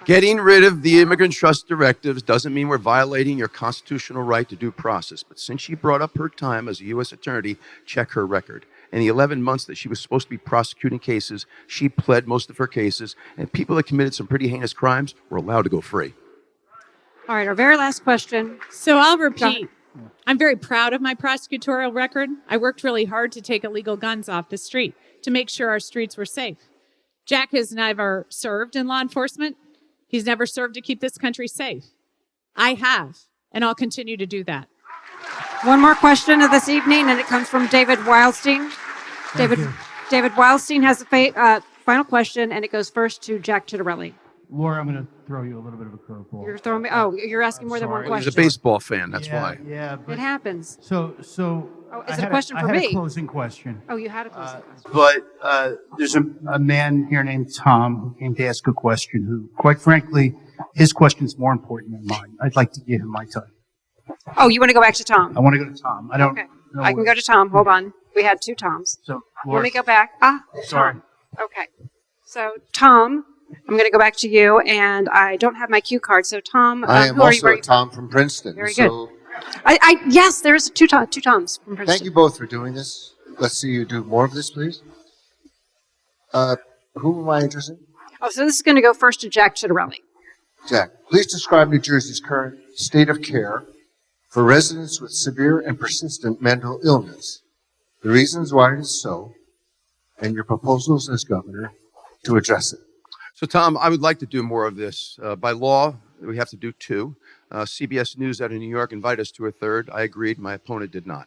Getting rid of the immigrant trust directives doesn't mean we're violating your constitutional right to due process. But since she brought up her time as a U.S. attorney, check her record. In the 11 months that she was supposed to be prosecuting cases, she pled most of her cases, and people that committed some pretty heinous crimes were allowed to go free. All right, our very last question. So I'll repeat. I'm very proud of my prosecutorial record. I worked really hard to take illegal guns off the street, to make sure our streets were safe. Jack has never served in law enforcement. He's never served to keep this country safe. I have, and I'll continue to do that. One more question of this evening, and it comes from David Wildstein. David Wildstein has the final question, and it goes first to Jack Ciattarelli. Laura, I'm going to throw you a little bit of a curveball. You're throwing me. Oh, you're asking more than one question. He's a baseball fan, that's why. Yeah, but It happens. So Oh, is it a question for I had me? a closing question. Oh, you had a closing question. But there's a man here named Tom who came to ask a question who, quite frankly, his question is more important than mine. I'd like to give him my time. Oh, you want to go back to Tom? I want to go to Tom. I don't Okay. know. I can go to Tom. Hold on. We had two Toms. So, Let me go back. Sorry. Tom. Okay. So, Tom, I'm going to go back to you, and I don't have my cue card. So, Tom, I am who are you? also Tom from Princeton. Very so good. Yes, there's two Toms from Princeton. Thank you both for doing this. Let's see you do more of this, please. Who am I addressing? Oh, so this is going to go first to Jack Ciattarelli. Jack, please describe New Jersey's current state of care for residents with severe and persistent mental illness, the reasons why it is so, and your proposals as governor to address it. So, Tom, I would like to do more of this. By law, we have to do two. CBS News out of New York invited us to a third. I agreed. My opponent did not.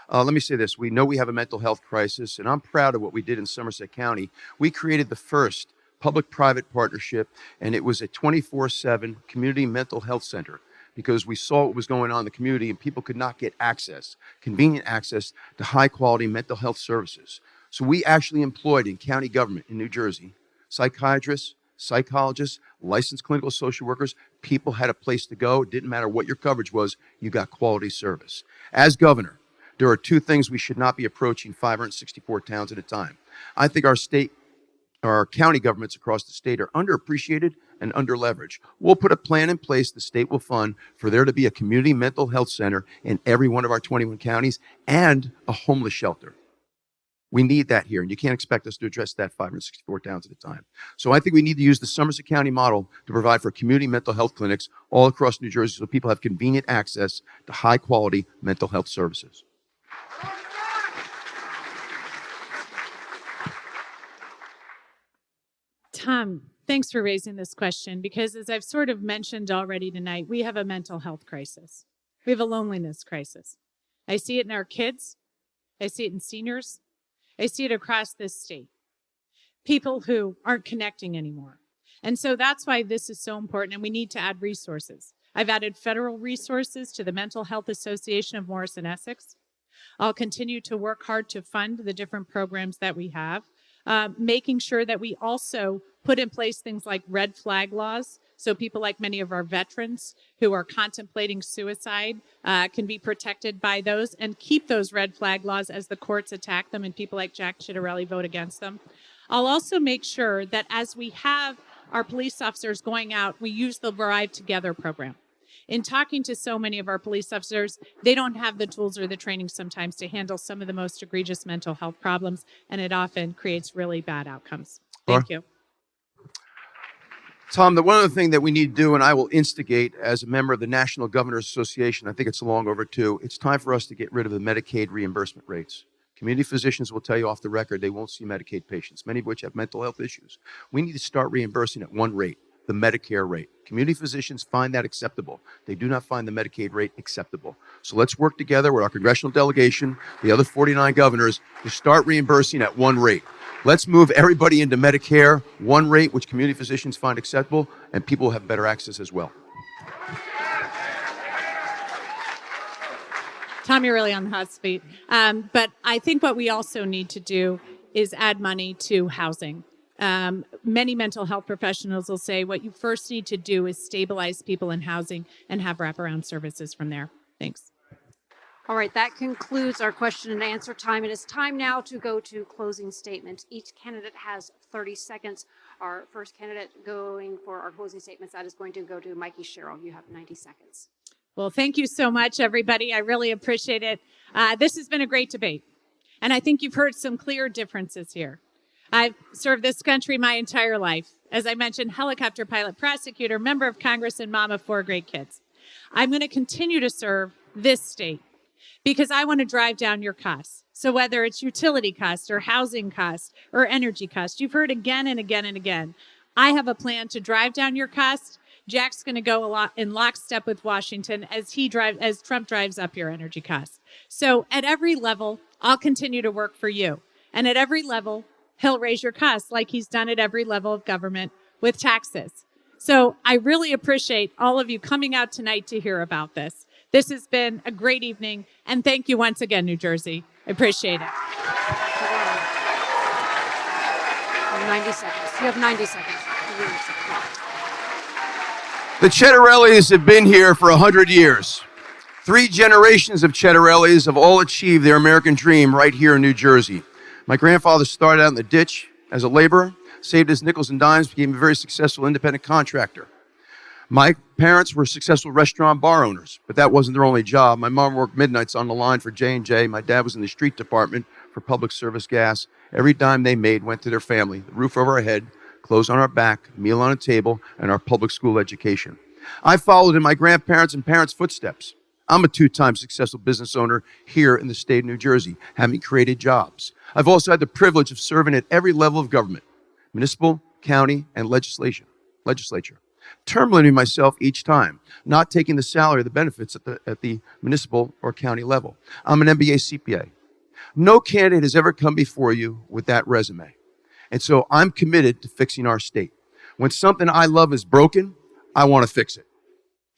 Let me say this. We know we have a mental health crisis, and I'm proud of what we did in Somerset County. We created the first public-private partnership, and it was a 24/7 community mental health center because we saw what was going on in the community, and people could not get access, convenient access to high-quality mental health services. So we actually employed in county government in New Jersey psychiatrists, psychologists, licensed clinical social workers. People had a place to go. It didn't matter what your coverage was, you got quality service. As governor, there are two things we should not be approaching 564 towns at a time. I think our county governments across the state are underappreciated and underleveraged. We'll put a plan in place the state will fund for there to be a community mental health center in every one of our 21 counties and a homeless shelter. We need that here, and you can't expect us to address that 564 towns at a time. So I think we need to use the Somerset County model to provide for community mental health clinics all across New Jersey so people have convenient access to high-quality mental health services. Tom, thanks for raising this question because as I've sort of mentioned already tonight, we have a mental health crisis. We have a loneliness crisis. I see it in our kids. I see it in seniors. I see it across this state. People who aren't connecting anymore. And so that's why this is so important, and we need to add resources. I've added federal resources to the Mental Health Association of Morris and Essex. I'll continue to work hard to fund the different programs that we have, making sure that we also put in place things like red flag laws, so people like many of our veterans who are contemplating suicide can be protected by those and keep those red flag laws as the courts attack them and people like Jack Ciattarelli vote against them. I'll also make sure that as we have our police officers going out, we use the Arrive Together program. In talking to so many of our police officers, they don't have the tools or the training sometimes to handle some of the most egregious mental health problems, and it often creates really bad outcomes. Thank you. Tom, the one other thing that we need to do, and I will instigate as a member of the National Governors Association, I think it's long overdue, it's time for us to get rid of the Medicaid reimbursement rates. Community physicians will tell you off the record they won't see Medicaid patients, many of which have mental health issues. We need to start reimbursing at one rate, the Medicare rate. Community physicians find that acceptable. They do not find the Medicaid rate acceptable. So let's work together with our congressional delegation, the other 49 governors, to start reimbursing at one rate. Let's move everybody into Medicare, one rate, which community physicians find acceptable, and people will have better access as well. Tom, you're really on the hot seat. But I think what we also need to do is add money to housing. Many mental health professionals will say what you first need to do is stabilize people in housing and have wraparound services from there. Thanks. All right, that concludes our question and answer time. It is time now to go to closing statements. Each candidate has 30 seconds. Our first candidate going for our closing statements, that is going to go to Mikie Sherrill. You have 90 seconds. Well, thank you so much, everybody. I really appreciate it. This has been a great debate, and I think you've heard some clear differences here. I've served this country my entire life. As I mentioned, helicopter pilot, prosecutor, member of Congress, and mom of 4 great kids. I'm going to continue to serve this state because I want to drive down your costs. So whether it's utility costs or housing costs or energy costs, you've heard again and again and again, I have a plan to drive down your costs. Jack's going to go a lot in lockstep with Washington as Trump drives up your energy costs. So at every level, I'll continue to work for you. And at every level, he'll raise your costs like he's done at every level of government with taxes. So I really appreciate all of you coming out tonight to hear about this. This has been a great evening, and thank you once again, New Jersey. I appreciate it. 90 seconds. You have 90 seconds. The Ciattarellis have been here for 100 years. 3 generations of Ciattarellis have all achieved their American dream right here in New Jersey. My grandfather started out in the ditch as a laborer, saved his nickels and dimes, became a very successful independent contractor. My parents were successful restaurant bar owners, but that wasn't their only job. My mom worked midnights on the line for J&J. My dad was in the street department for public service gas. Every dime they made went to their family, the roof over our head, clothes on our back, meal on a table, and our public school education. I followed in my grandparents' and parents' footsteps. I'm a 2-time successful business owner here in the state of New Jersey, having created jobs. I've also had the privilege of serving at every level of government, municipal, county, and legislature. Term limiting myself each time, not taking the salary or the benefits at the municipal or county level. I'm an MBA CPA. No candidate has ever come before you with that resume. And so I'm committed to fixing our state. When something I love is broken, I want to fix it.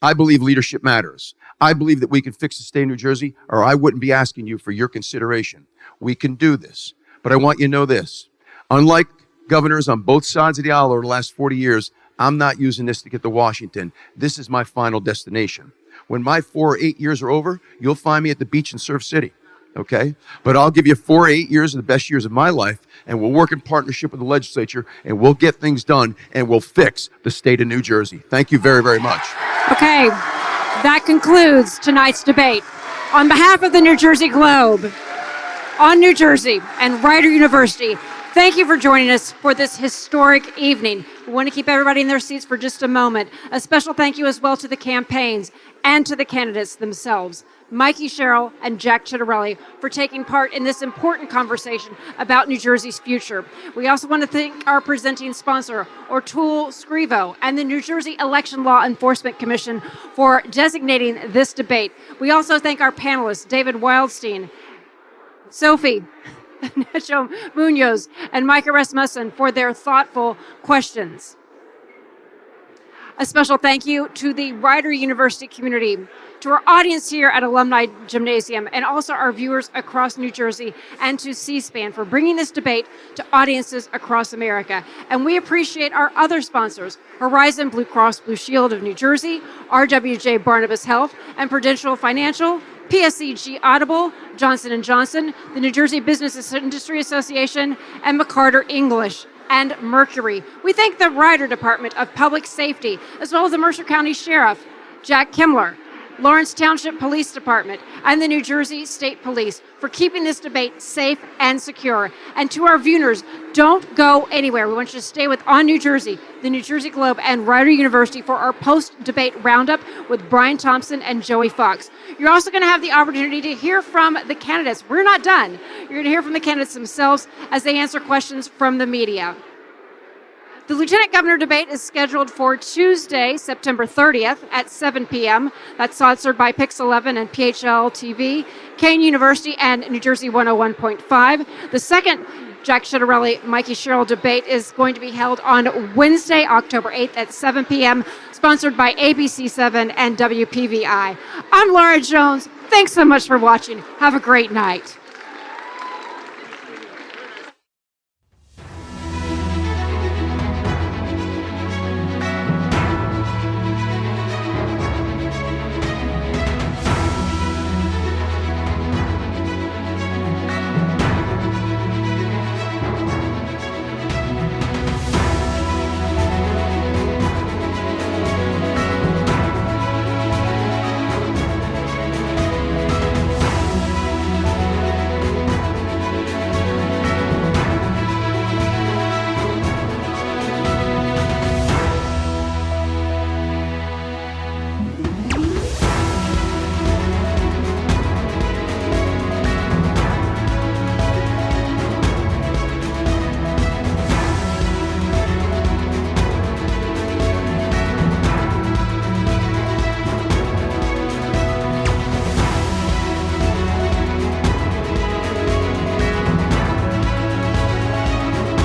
I believe leadership matters. I believe that we can fix the state of New Jersey, or I wouldn't be asking you for your consideration. We can do this. But I want you to know this. Unlike governors on both sides of the aisle over the last 40 years, I'm not using this to get to Washington. This is my final destination. When my 4 or 8 years are over, you'll find me at the beach in Surf City, okay? But I'll give you 4 or 8 years of the best years of my life, and we'll work in partnership with the legislature, and we'll get things done, and we'll fix the state of New Jersey. Thank you very, very much. Okay, that concludes tonight's debate. On behalf of the New Jersey Globe, on New Jersey, and Rider University, thank you for joining us for this historic evening. We want to keep everybody in their seats for just a moment. A special thank you as well to the campaigns and to the candidates themselves, Mikie Sherrill and Jack Ciattarelli, for taking part in this important conversation about New Jersey's future. We also want to thank our presenting sponsor, O'Toole Scrivo, and the New Jersey Election Law Enforcement Commission for designating this debate. We also thank our panelists, David Wildstein, Sophie Nacho Munoz, and Micah Rasmussen, for their thoughtful questions. A special thank you to the Rider University community, to our audience here at Alumni Gymnasium, and also our viewers across New Jersey, and to C-SPAN for bringing this debate to audiences across America. And we appreciate our other sponsors, Horizon Blue Cross Blue Shield of New Jersey, RWJ Barnabas Health, and Prudential Financial, PSEG Audible, Johnson & Johnson, the New Jersey Business Industry Association, and McCarter English and Mercury. We thank the Rider Department of Public Safety, as well as the Mercer County Sheriff, Jack Kimler, Lawrence Township Police Department, and the New Jersey State Police for keeping this debate safe and secure. And to our viewers, don't go anywhere. We want you to stay with On New Jersey, the New Jersey Globe, and Rider University for our post-debate roundup with Brian Thompson and Joey Fox. You're also going to have the opportunity to hear from the candidates. We're not done. You're going to hear from the candidates themselves as they answer questions from the media. The Lieutenant Governor debate is scheduled for Tuesday, September 30th at 7 p.m. That's sponsored by Pix 11 and PHL TV, Kane University, and New Jersey 101.5. The second Jack Ciattarelli, Mikie Sherrill debate is going to be held on Wednesday, October 8th at 7 p.m., sponsored by ABC 7 and WPVI. I'm Laura Jones. Thanks so much for watching. Have a great night.